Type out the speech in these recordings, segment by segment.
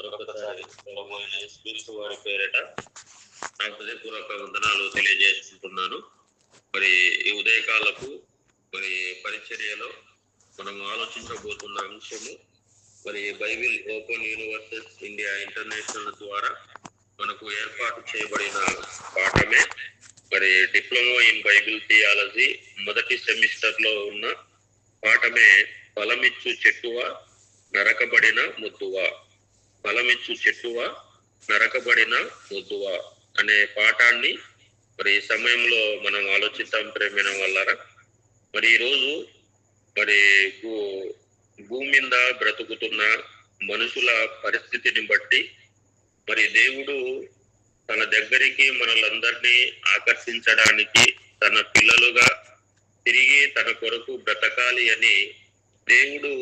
మరొకసారి ప్రభువైన యేసుక్రీస్తు వారి పేరిట నా హృదయపూర్వక వందనాలు తెలియజేసుకుంటున్నాను. మరి ఈ ఉదయకాలపు మరి పరిచర్యలో మనం ఆలోచించబోతున్న అంశము మరి Bible open university India international ద్వారా మనకు ఏర్పాటు చేయబడిన పాఠమే మరి డిప్లొమా ఇన్ బైబిల్ థియాలజీ మొదటి సెమిస్టర్ లో ఉన్న పాఠమే ఫలమిచ్చు చెట్టువ నరకబడిన ముద్దువ. ఫలమిచ్చు చెట్టువ నరకబడిన ముద్దువ అనే పాఠాన్ని మరి ఈ సమయంలో మనం ఆలోచిద్దాం ప్రేమైన వాళ్ళారా. మరి ఈరోజు మరి భూమి మీద బ్రతుకుతున్న మనుషుల పరిస్థితిని బట్టి మరి దేవుడు తన దగ్గరికి మనలందరినీ ఆకర్షించడానికి తన పిల్లలుగా తిరిగి తన కొరకు బ్రతకాలి అని దేవుడు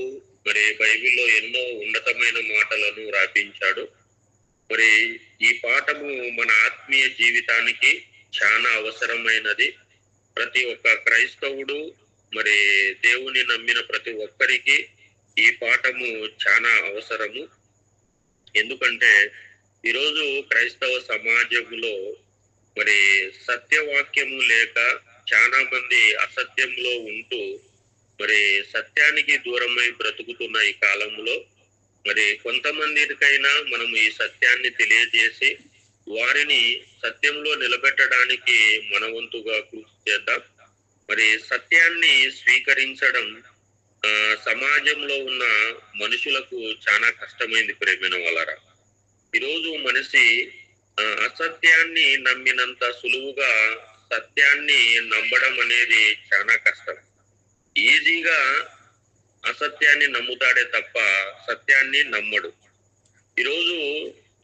మరి బైబిల్లో ఎన్నో ఉన్నతమైన మాటలను రాపించాడు. మరి ఈ పాఠము మన ఆత్మీయ జీవితానికి చాలా అవసరమైనది. ప్రతి ఒక్క క్రైస్తవుడు మరి దేవుని నమ్మిన ప్రతి ఒక్కరికి ఈ పాఠము చాలా అవసరము. ఎందుకంటే ఈరోజు క్రైస్తవ సమాజంలో మరి సత్యవాక్యము లేక చాలా మంది అసత్యంలో ఉంటూ మరి సత్యానికి దూరమై బ్రతుకుతున్న ఈ కాలంలో మరి కొంతమందికైనా మనం ఈ సత్యాన్ని తెలియజేసి వారిని సత్యంలో నిలబెట్టడానికి మన వంతుగా కృషి చేద్దాం. మరి సత్యాన్ని స్వీకరించడం సమాజంలో ఉన్న మనుషులకు చాలా కష్టమైంది ప్రేమైన వాళ్ళరా. ఈరోజు మనిషి అసత్యాన్ని నమ్మినంత సులువుగా సత్యాన్ని నమ్మడం అనేది చాలా కష్టం. ఈజీగా అసత్యాన్ని నమ్ముతాడే తప్ప సత్యాన్ని నమ్మడు. ఈరోజు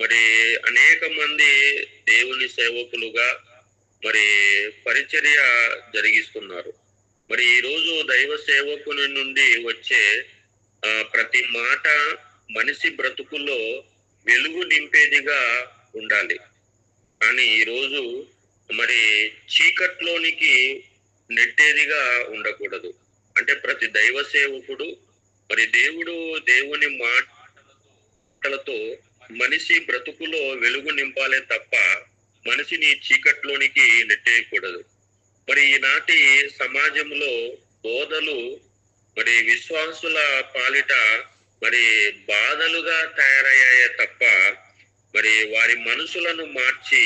మరి అనేక మంది దేవుని సేవకులుగా మరి పరిచర్య జరిగిస్తున్నారు. మరి ఈరోజు దైవ సేవకుని నుండి వచ్చే ప్రతి మాట మనిషి బ్రతుకుల్లో వెలుగు నింపేదిగా ఉండాలి. కానీ ఈరోజు మరి చీకట్లోనికి నెట్టేదిగా ఉండకూడదు. అంటే ప్రతి దైవ సేవకుడు మరి దేవుని మాటలతో మనిషి బ్రతుకులో వెలుగు నింపాలే తప్ప మనిషిని చీకట్లోనికి నెట్టేయకూడదు. మరి ఈనాటి సమాజంలో బోధలు మరి విశ్వాసుల పాలిట మరి బాధలుగా తయారయ్యాయే తప్ప మరి వారి మనసులను మార్చి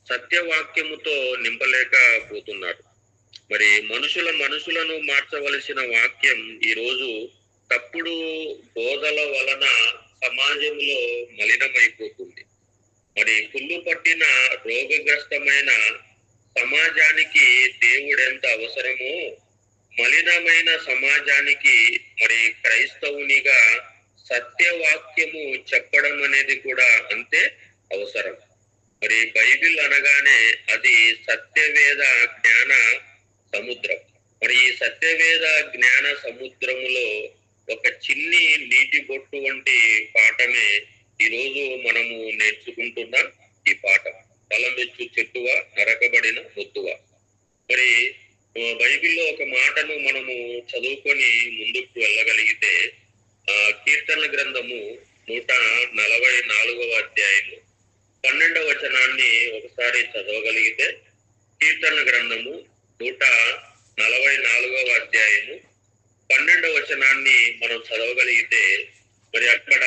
సత్యవాక్యముతో నింపలేకపోతున్నారు. మరి మనసులను మార్చవలసిన వాక్యం ఈరోజు తప్పుడు బోధల వలన సమాజంలో మలినమైపోతుంది. మరి కుళ్ళు పట్టిన రోగగ్రస్తమైన సమాజానికి దేవుడెంత అవసరమో మలినమైన సమాజానికి మరి క్రైస్తవునిగా సత్యవాక్యము చెప్పడం అనేది కూడా అంతే అవసరం. మరి బైబిల్ అనగానే అది సత్యవేద జ్ఞాన సముద్రం. మరి ఈ సత్యవేద జ్ఞాన సముద్రములో ఒక చిన్ని నీటి బొట్టు వంటి పాఠమే ఈరోజు మనము నేర్చుకుంటున్న ఈ పాఠం ఫలమిచ్చు చెట్టువ నరకబడిన ముద్దువ. మరి బైబిల్లో ఒక మాటను మనము చదువుకొని ముందుకు వెళ్ళగలిగితే కీర్తన గ్రంథము 144వ అధ్యాయము 12వ వచనాన్ని ఒకసారి చదవగలిగితే, కీర్తన గ్రంథము 144వ అధ్యాయము 12వ వచనాన్ని మనం చదవగలిగితే మరి అక్కడ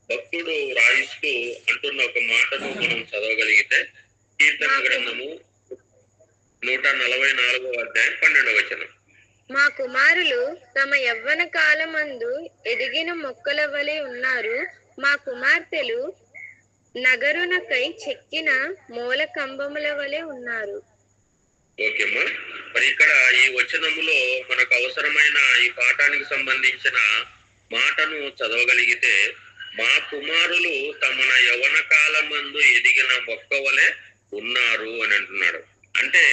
భక్తుడు రాయిస్తూ అంటున్న ఒక మాటను మనం చదవగలిగితే, కీర్తన గ్రంథము 144వ అధ్యాయం 12వ వచనం. మా కుమారులు తమ యవ్వన కాలమందు ఎదిగిన మొక్కల వలె ఉన్నారు. మా కుమార్తెలు నగరునకై చెక్కిన మూల కంబముల వలె ఉన్నారు. ఓకేమ్మా. మరి ఇక్కడ ఈ వచనములో మనకు అవసరమైన ఈ పాఠానికి సంబంధించిన మాటను చదవగలిగితే, మా కుమారులు తమ యవ్వన కాలమందు ఎదిగిన మొక్క వలె ఉన్నారు అని అంటున్నాడు. అంటే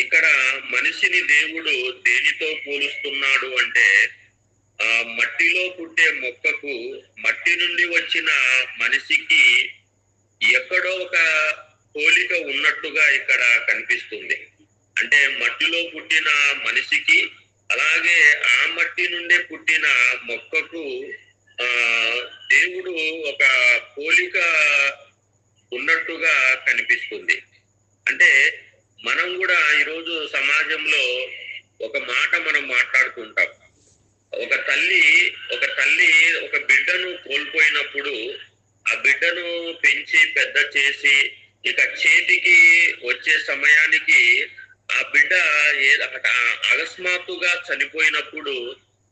ఇక్కడ మనిషిని దేవుడు దేనితో పోలుస్తున్నాడు అంటే మట్టిలో పుట్టే మొక్కకు మట్టి నుండి వచ్చిన మనిషికి ఎక్కడో ఒక పోలిక ఉన్నట్టుగా ఇక్కడ కనిపిస్తుంది. అంటే మట్టిలో పుట్టిన మనిషికి అలాగే ఆ మట్టి నుండే పుట్టిన మొక్కకు పోలిక ఉన్నట్టుగా కనిపిస్తుంది. అంటే మనం కూడా ఈరోజు సమాజంలో ఒక మాట మనం మాట్లాడుతుంటాం. ఒక తల్లి ఒక బిడ్డను కోల్పోయినప్పుడు ఆ బిడ్డను పెంచి పెద్ద చేసి ఇక చేతికి వచ్చే సమయానికి ఆ బిడ్డ అకస్మాత్తుగా చనిపోయినప్పుడు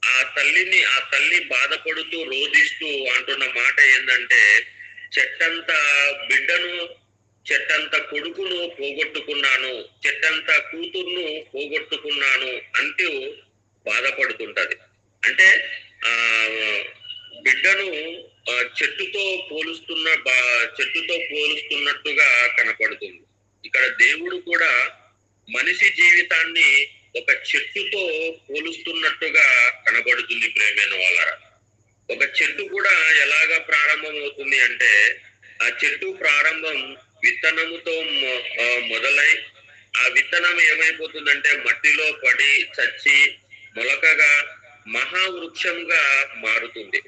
ఆ తల్లి బాధపడుతూ రోధిస్తూ అంటున్న మాట ఏంటంటే, చెట్టంత బిడ్డను, చెట్టంత కొడుకును పోగొట్టుకున్నాను, చెట్టంత కూతుర్ను పోగొట్టుకున్నాను అంటూ బాధపడుతుంటది. అంటే ఆ బిడ్డను చెట్టుతో పోలుస్తున్నట్టుగా కనపడుతుంది. ఇక్కడ దేవుడు కూడా మనిషి జీవితాన్ని ఒక చెట్టుతో పోలుస్తున్నట్టుగా కనబడుతుంది. ప్రేమైన వాళ్ళరా, ఒక చెట్టు కూడా ఎలాగా ప్రారంభం అవుతుంది అంటే, ఆ చెట్టు ప్రారంభం విత్తనముతో మొదలై ఆ విత్తనం ఏమైపోతుందంటే మట్టిలో పడి చచ్చి మొలకగా మహావృక్షంగా మారుతుంది.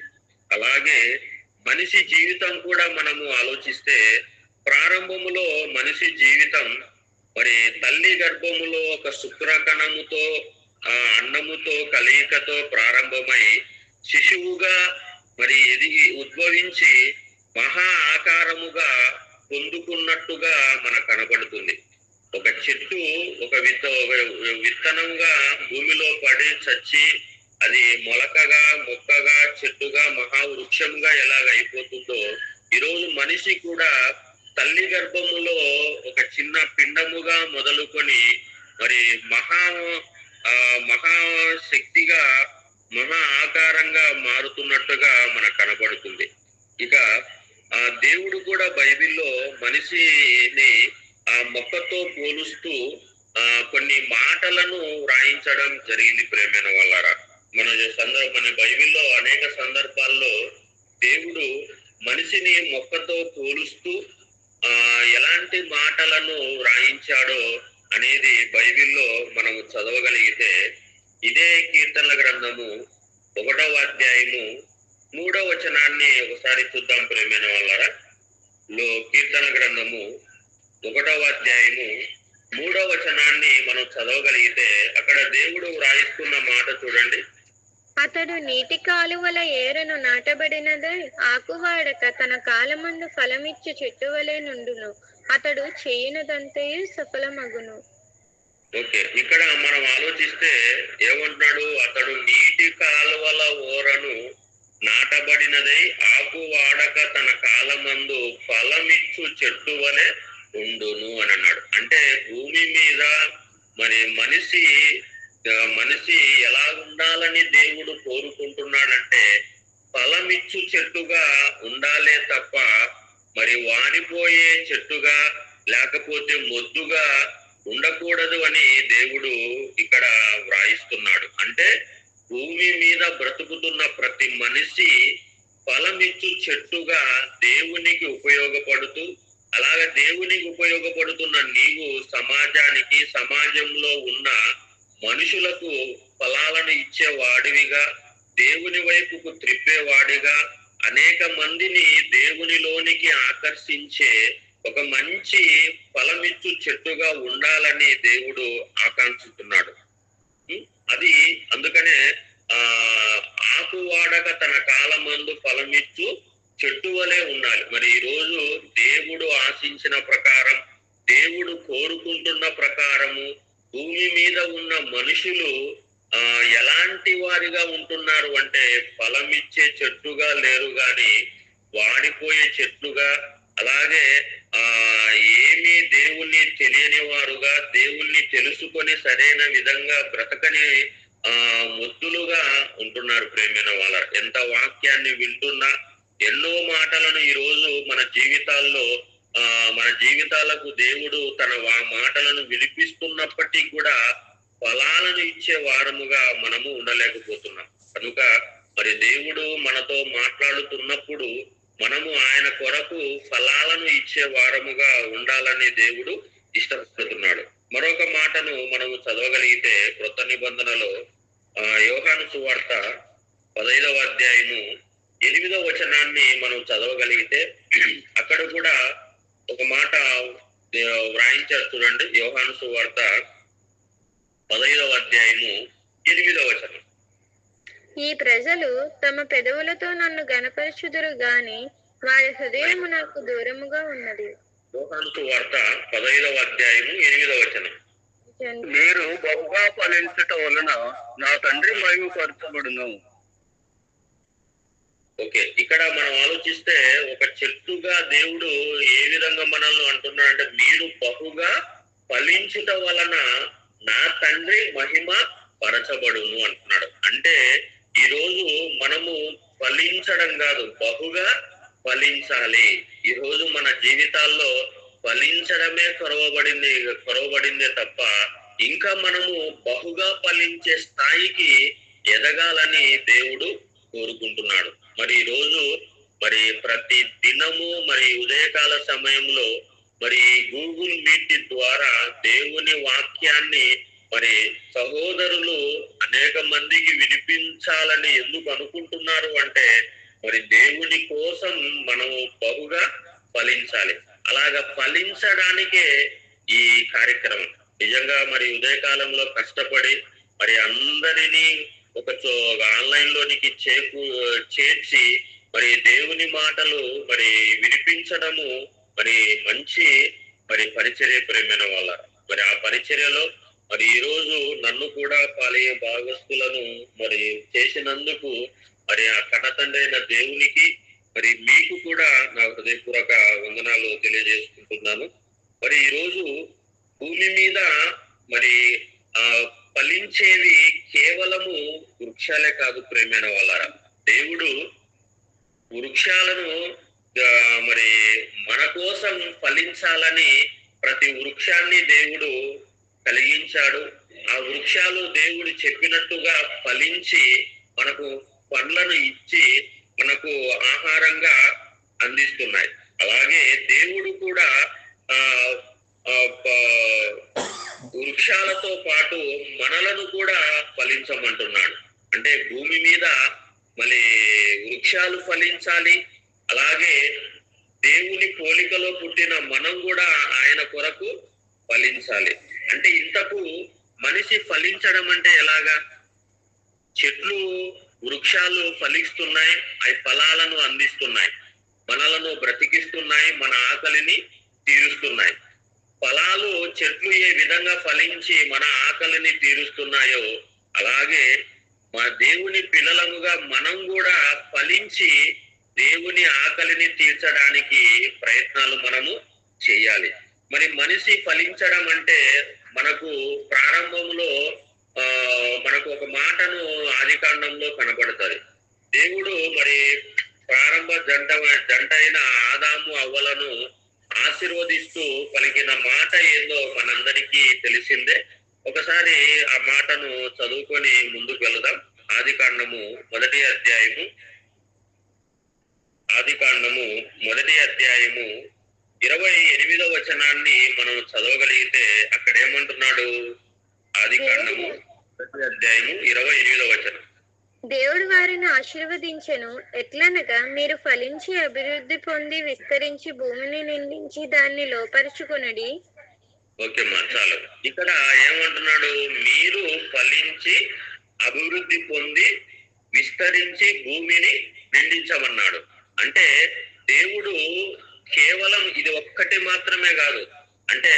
అలాగే మనిషి జీవితం కూడా మనము ఆలోచిస్తే, ప్రారంభములో మనిషి జీవితం మరి తల్లి గర్భములో ఒక శుక్రకణముతో అన్నముతో కలయికతో ప్రారంభమై శిశువుగా మరి ఎదిగి ఉద్భవించి మహా ఆకారముగా పొందుకున్నట్టుగా మనకు కనబడుతుంది. ఒక చెట్టు ఒక విత్తనంగా భూమిలో పడి చచ్చి అది మొక్కగా చెట్టుగా మహావృక్షంగా ఎలాగ అయిపోతుందో, ఈరోజు మనిషి కూడా తల్లి గర్భములో ఒక చిన్న పిండముగా మొదలుకొని మరి మహాశక్తిగా మహా ఆకారంగా మారుతున్నట్టుగా మనకు కనబడుతుంది. ఇక ఆ దేవుడు కూడా బైబిల్లో మనిషిని ఆ మొక్కతో పోలుస్తూ కొన్ని మాటలను వ్రాయించడం జరిగింది. ప్రేమైన వాళ్ళారా, మన బైబిల్లో అనేక సందర్భాల్లో దేవుడు మనిషిని మొక్కతో పోలుస్తూ ఎలాంటి మాటలను వ్రాయించాడో అనేది బైబిల్లో మనము చదవగలిగితే, ఇదే కీర్తనల గ్రంథము 1వ అధ్యాయము 3వ వచనాన్ని ఒకసారి చూద్దాం. ప్రేమైన వాళ్ళారా, కీర్తనల గ్రంథము 1వ అధ్యాయము 3వ వచనాన్ని మనం చదవగలిగితే అక్కడ దేవుడు వ్రాయిస్తున్న మాట చూడండి. అతడు నీటి కాలువల ఏరను నాటబడినదై ఆకువాడక తన కాలమందు ఫలమిచ్చు చెట్టు వలె నుండును. అతడు చేయునదంతయు సఫలమగును. ఓకే, ఇక్కడ మనం ఆలోచిస్తే ఏమంటున్నాడు? అతడు నీటి కాలువల ఓరను నాటబడినదై ఆకు వాడక తన కాలమందు ఫలమిచ్చు చెట్టు వలె ఉండును అని అన్నాడు. అంటే భూమి మీద మరి మనిషి ఎలా ఉండాలని దేవుడు కోరుకుంటున్నాడంటే, ఫలమిచ్చు చెట్టుగా ఉండాలే తప్ప మరి వాడిపోయే చెట్టుగా లేకపోతే మొద్దుగా ఉండకూడదు అని దేవుడు ఇక్కడ వ్రాయిస్తున్నాడు. అంటే భూమి మీద బ్రతుకుతున్న ప్రతి మనిషి ఫలమిచ్చు చెట్టుగా దేవునికి ఉపయోగపడుతూ, అలాగే దేవునికి ఉపయోగపడుతున్న నీవు సమాజానికి, సమాజంలో ఉన్న మనుషులకు ఫలాలను ఇచ్చేవాడివిగా, దేవుని వైపుకు త్రిప్పేవాడిగా, అనేక మందిని దేవునిలోనికి ఆకర్షించే ఒక మంచి ఫలమిచ్చు చెట్టుగా ఉండాలని దేవుడు ఆకాంక్షిస్తున్నాడు. అది అందుకనే ఆకు వాడక తన కాలమందు ఫలమిచ్చు చెట్టు వలె ఉండాలి. మరి ఈ రోజు దేవుడు ఆశించిన ప్రకారం, దేవుడు కోరుకుంటున్న ప్రకారము భూమి మీద ఉన్న మనుషులు ఎలాంటి వారిగా ఉంటున్నారు అంటే, ఫలమిచ్చే చెట్టుగా లేరు గాని వాడిపోయే చెట్టుగా, అలాగే ఏమీ దేవుణ్ణి తెలియని వారుగా, దేవుణ్ణి తెలుసుకొని సరైన విధంగా బ్రతకని మొద్దులుగా ఉంటున్నారు. ప్రేమైన వాళ్ళ, ఎంత వాక్యాన్ని వింటున్నా, ఎన్నో మాటలను ఈ రోజు మన జీవితాలకు దేవుడు తన మాటలను వినిపిస్తున్నప్పటికీ కూడా ఫలాలను ఇచ్చే వారముగా మనము ఉండలేకపోతున్నాం. కనుక మరి దేవుడు మనతో మాట్లాడుతున్నప్పుడు మనము ఆయన కొరకు ఫలాలను ఇచ్చే వారముగా ఉండాలని దేవుడు ఇష్టపడుతున్నాడు. మరొక మాటను మనము చదవగలిగితే క్రొత్త నిబంధనలో యోహాను సువార్త 15వ అధ్యాయము 8వ వచనాన్ని మనం చదవగలిగితే అక్కడ కూడా ఒక మాట వ్రాయించారు చూడండి. యోహాను సువార్త 15వ అధ్యాయము 8వ వచనం. ఈ ప్రజలు తమ పెదవులతో నన్ను గణపరచుదురు గాని వారి హృదయము నాకు దూరముగా ఉన్నది. యోహాను సువార్త 15వ అధ్యాయము 8వ వచనం. మీరు బహుగా ఫలించట వలన నా తండ్రి మహిమపరచబడును. ఓకే, ఇక్కడ మనం ఆలోచిస్తే ఒక చెట్టుగా దేవుడు ఏ విధంగా మనల్ని అంటున్నాడంటే, మీరు బహుగా ఫలించుట వలన నా తండ్రి మహిమ పరచబడును అంటున్నాడు. అంటే ఈ రోజు మనము ఫలించడం కాదు, బహుగా ఫలించాలి. ఈ రోజు మన జీవితాల్లో ఫలించడమే కొరవబడిందే తప్ప ఇంకా మనము బహుగా ఫలించే స్థాయికి ఎదగాలని దేవుడు కోరుకుంటున్నాడు. మరి ఈ రోజు మరి ప్రతి దినము మరి ఉదయకాల సమయంలో మరి గూగుల్ మీట్ ద్వారా దేవుని వాక్యాన్ని మరి సహోదరులు అనేక మందికి వినిపించాలని ఎందుకు అనుకుంటున్నారు అంటే, మరి దేవుని కోసం మనము బహుగా ఫలించాలి. అలాగా ఫలించడానికే ఈ కార్యక్రమం. నిజంగా మరి ఉదయకాలంలో కష్టపడి మరి అందరినీ ఒక ఆన్లైన్ లోనికి చేర్చి మరి దేవుని మాటలు మరి వినిపించడము మరి మంచి మరి పరిచర్య ప్రేమైన వాళ్ళ. మరి ఆ పరిచర్యలో మరి ఈ రోజు నన్ను కూడా పాలయ భాగస్తులను మరి చేసినందుకు మరి ఆ కన్నతండ్రి అయిన దేవునికి మరి మీకు కూడా నా హృదయపూర్వక వందనాలు తెలియజేసుకుంటున్నాను. మరి ఈ రోజు భూమి మీద మరి ఫలించేవి కేవలము వృక్షాలే కాదు ప్రేమైన వాళ్ళారా. దేవుడు వృక్షాలను మరి మన కోసం ఫలించాలని ప్రతి వృక్షాన్ని దేవుడు కలిగించాడు. ఆ వృక్షాలు దేవుడు చెప్పినట్టుగా ఫలించి మనకు పండ్లను ఇచ్చి మనకు ఆహారంగా అందిస్తున్నాయి. అలాగే దేవుడు కూడా వృక్షాలతో పాటు మనలను కూడా ఫలించమంటున్నాడు. అంటే భూమి మీద మళ్ళీ వృక్షాలు ఫలించాలి, అలాగే దేవుని పోలికలో పుట్టిన మనం కూడా ఆయన కొరకు ఫలించాలి. అంటే ఇంతకు మనిషి ఫలించడం అంటే ఎలాగా? చెట్లు వృక్షాలు ఫలిస్తున్నాయి, అవి ఫలాలను అందిస్తున్నాయి, మనలను బ్రతికిస్తున్నాయి, మన ఆకలిని తీరుస్తున్నాయి. ఫలాలు చెట్లు ఏ విధంగా ఫలించి మన ఆకలిని తీరుస్తున్నాయో అలాగే మా దేవుని పిల్లలముగా మనం కూడా ఫలించి దేవుని ఆకలిని తీర్చడానికి ప్రయత్నాలు మనము చేయాలి. మరి మనిషి ఫలించడం అంటే మనకు ప్రారంభంలో మనకు ఒక మాటను ఆదికాండంలో కనబడుతుంది. దేవుడు మరి ప్రారంభ జంట అయిన ఆదాము అవ్వలను ఆశీర్వదిస్తూ పలికిన మాట ఏందో మనందరికీ తెలిసిందే. ఒకసారి ఆ మాటను చదువుకొని ముందుకు వెళదాం. ఆదికాండము మొదటి అధ్యాయము 28వ వచనాన్ని మనం చదవగలిగితే అక్కడ ఏమంటున్నాడు? ఆదికాండము 28వ వచనం. దేవుడు వారిని ఆశీర్వదించెను, ఎట్లనగా మీరు ఫలించి అభివృద్ధి పొంది విస్తరించి భూమిని నిండించి దాన్ని లోపరుచుకొనుడి. ఓకే మా చాలు. ఇక్కడ ఏమంటున్నాడు? మీరు ఫలించి అభివృద్ధి పొంది విస్తరించి భూమిని నిండించమన్నాడు. అంటే దేవుడు కేవలం ఇది ఒక్కటి మాత్రమే కాదు, అంటే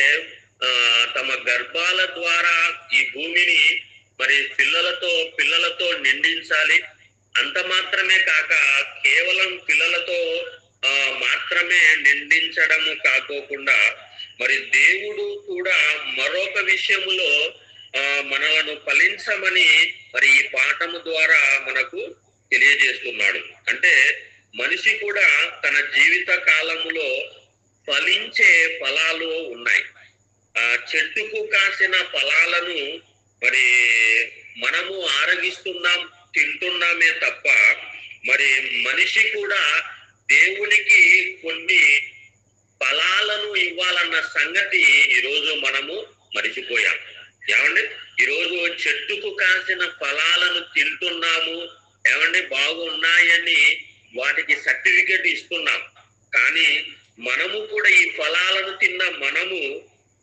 తమ గర్భాల ద్వారా ఈ భూమిని మరి పిల్లలతో నిండించాలి. అంత మాత్రమే కాక కేవలం పిల్లలతో మాత్రమే నిండించడము కాకోకుండా మరి దేవుడు కూడా మరొక విషయములో మనలను ఫలించమని మరి ఈ పాఠము ద్వారా మనకు తెలియజేస్తున్నాడు. అంటే మనిషి కూడా తన జీవిత కాలములో ఫలించే ఫలాలు ఉన్నాయి. ఆ చెట్టుకు కాసిన ఫలాలను మరి మనము ఆరగిస్తున్నాం, తింటున్నామే తప్ప మరి మనిషి కూడా దేవునికి కొన్ని ఫలాలను ఇవ్వాలన్న సంగతి ఈరోజు మనము మరిచిపోయాం. ఏమండి, ఈరోజు చెట్టుకు కాసిన ఫలాలను తింటున్నాము, ఏమండి బాగున్నాయని వాటికి సర్టిఫికేట్ ఇస్తున్నాం. కానీ మనము కూడా ఈ ఫలాలను తిన్న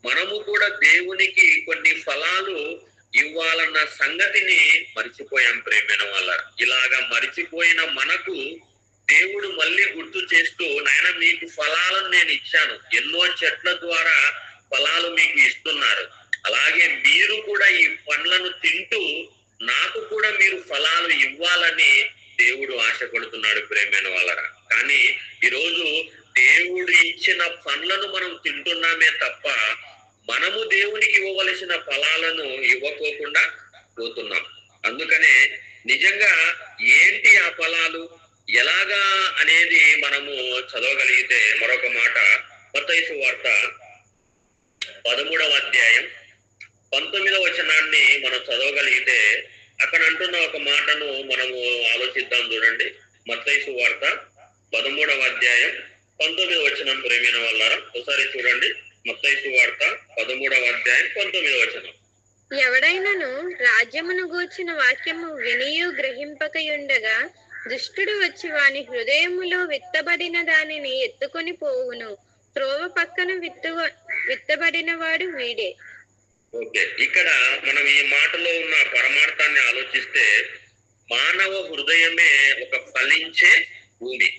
మనము కూడా దేవునికి కొన్ని ఫలాలు ఇవ్వాలన్న సంగతిని మర్చిపోయాం ప్రేమైన వాళ్ళ. ఇలాగా మర్చిపోయిన మనకు దేవుడు మళ్ళీ గుర్తు చేస్తూ, నాయన మీకు ఫలాలను నేను ఇచ్చాను, ఎన్నో చెట్ల ద్వారా ఫలాలు మీకు ఇస్తున్నారు, అలాగే మీరు కూడా ఈ పండ్లను తింటూ నాకు కూడా మీరు ఫలాలు ఇవ్వాలని దేవుడు ఆశపడుతున్నాడు ప్రేమైన వాళ్ళ. కానీ ఈరోజు దేవుడు ఇచ్చిన పండ్లను మనం తింటున్నామే తప్ప మనము దేవునికి ఇవ్వవలసిన ఫలాలను ఇవ్వకోకుండా పోతున్నాం. అందుకనే నిజంగా ఏంటి ఆ ఫలాలు, ఎలాగా అనేది మనము చదవగలిగితే మరొక మాట, మత్తయి సువార్త 13వ అధ్యాయం 19వ వచనాన్ని మనం చదవగలిగితే అక్కడ అంటున్న ఒక మాటను మనము ఆలోచిద్దాం. చూడండి, మత్తయి సువార్త 13వ అధ్యాయం 19వ వచనం ప్రేమైన వాళ్ళారా, ఒకసారి చూడండి. మత్తయి సువార్త 13వ అధ్యాయం 19వ వచనం. ఎవడైనను రాజ్యమును గూర్చిన వాక్యము వినియు గ్రహింపకయుండగా దుష్టుడు వచ్చి వాని హృదయములో విత్తబడిన దానిని ఎత్తుకొని పోవును. త్రోవ పక్కన విత్తబడిన వాడు వీడే. ఓకే, ఇక్కడ మనం ఈ మాటలో ఉన్న పరమార్థాన్ని ఆలోచిస్తే మానవ హృదయమే ఒక ఫలించే భూమి.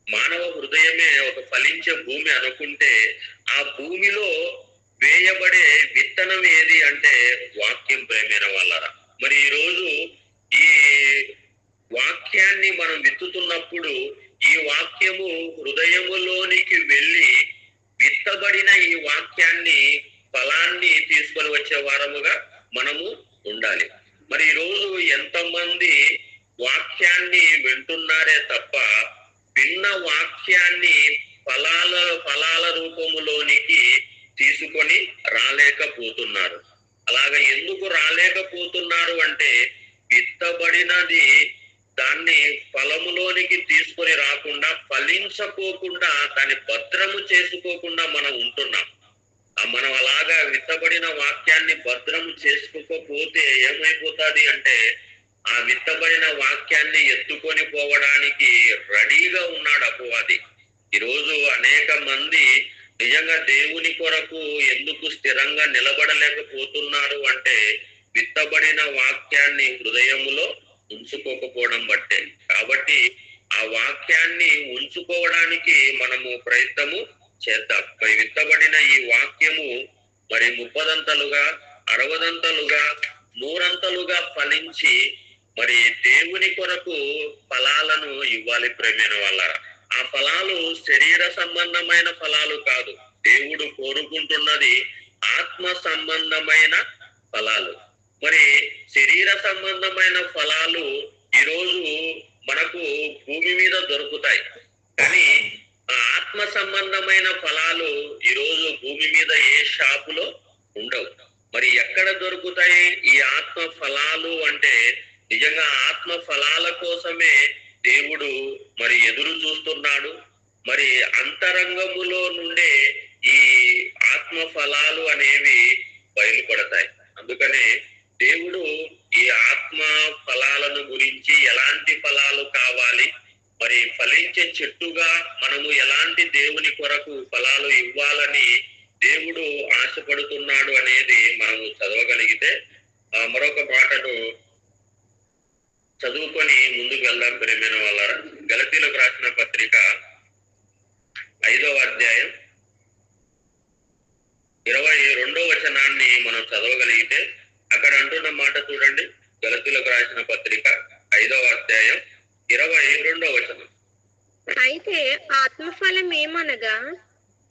మానవ హృదయమే ఒక ఫలించే భూమి అనుకుంటే ఆ భూమిలో వేయబడే విత్తనం ఏది అంటే వాక్యం ప్రేమైన వాళ్ళరా. మరి ఈరోజు ఈ వాక్యాన్ని మనం విత్తుతున్నప్పుడు ఈ వాక్యము హృదయములోనికి వెళ్ళి విత్తబడిన ఈ వాక్యాన్ని ఫలాన్ని తీసుకొని వచ్చే వారముగా మనము ఉండాలి. మరి ఈరోజు ఎంతమంది వాక్యాన్ని వింటున్నారే తప్ప విన్న వాక్యాన్ని ఫలాల రూపములోనికి తీసుకొని రాలేకపోతున్నారు. అలాగా ఎందుకు రాలేకపోతున్నారు అంటే విత్తబడినది దాన్ని ఫలములోనికి తీసుకొని రాకుండా, ఫలించకోకుండా, దాన్ని భద్రము చేసుకోకుండా మనం ఉంటున్నాం. మనం అలాగా విత్తబడిన వాక్యాన్ని భద్రము చేసుకోకపోతే ఏమైపోతుంది అంటే ఆ విత్తబడిన వాక్యాన్ని ఎత్తుకొని పోవడానికి రెడీగా ఉన్నాడు అపవాది. ఈరోజు అనేక మంది నిజంగా దేవుని కొరకు ఎందుకు స్థిరంగా నిలబడలేకపోతున్నారు అంటే విత్తబడిన వాక్యాన్ని హృదయములో ఉంచుకోకపోవడం బట్టే. కాబట్టి ఆ వాక్యాన్ని ఉంచుకోవడానికి మనము ప్రయత్నము చేద్దాం. మరి విత్తబడిన ఈ వాక్యము మరి 30దంతలుగా 60దంతలుగా 100ంతలుగా ఫలించి మరి దేవుని కొరకు ఫలాలను ఇవ్వాలి ప్రేమైన వాళ్ళ. ఆ ఫలాలు శరీర సంబంధమైన ఫలాలు కాదు, దేవుడు కోరుకుంటున్నది ఆత్మ సంబంధమైన ఫలాలు. మరి శరీర సంబంధమైన ఫలాలు ఈరోజు మనకు భూమి మీద దొరుకుతాయి, కానీ ఆత్మ సంబంధమైన ఫలాలు ఈరోజు భూమి మీద ఏ షాపులో ఉండవు. మరి ఎక్కడ దొరుకుతాయి ఈ ఆత్మ ఫలాలు అంటే నిజంగా ఆత్మ ఫలాల కోసమే దేవుడు మరి ఎదురు చూస్తున్నాడు. మరి అంతరంగములో నుండే ఈ ఆత్మ ఫలాలు అనేవి బయలుపడతాయి. అందుకనే దేవుడు ఈ ఆత్మ ఫలాలను గురించి, ఎలాంటి ఫలాలు కావాలి, మరి ఫలించే చెట్టుగా మనము ఎలాంటి దేవుని కొరకు ఫలాలు ఇవ్వాలని దేవుడు ఆశపడుతున్నాడు అనేది మనము చదవగలిగితే మరొక మాటను చదువుకొని ముందుకు వెళ్దాం ప్రేమైన వాళ్ళారా. గలతీలకు రాసిన పత్రిక 5వ అధ్యాయం 22వ వచనాన్ని మనం చదవగలిగితే అక్కడ అంటున్న మాట చూడండి. గలతీలకు రాసిన పత్రిక 5వ అధ్యాయం 22వ వచనం. అయితే ఆత్మఫలం ఏమనగా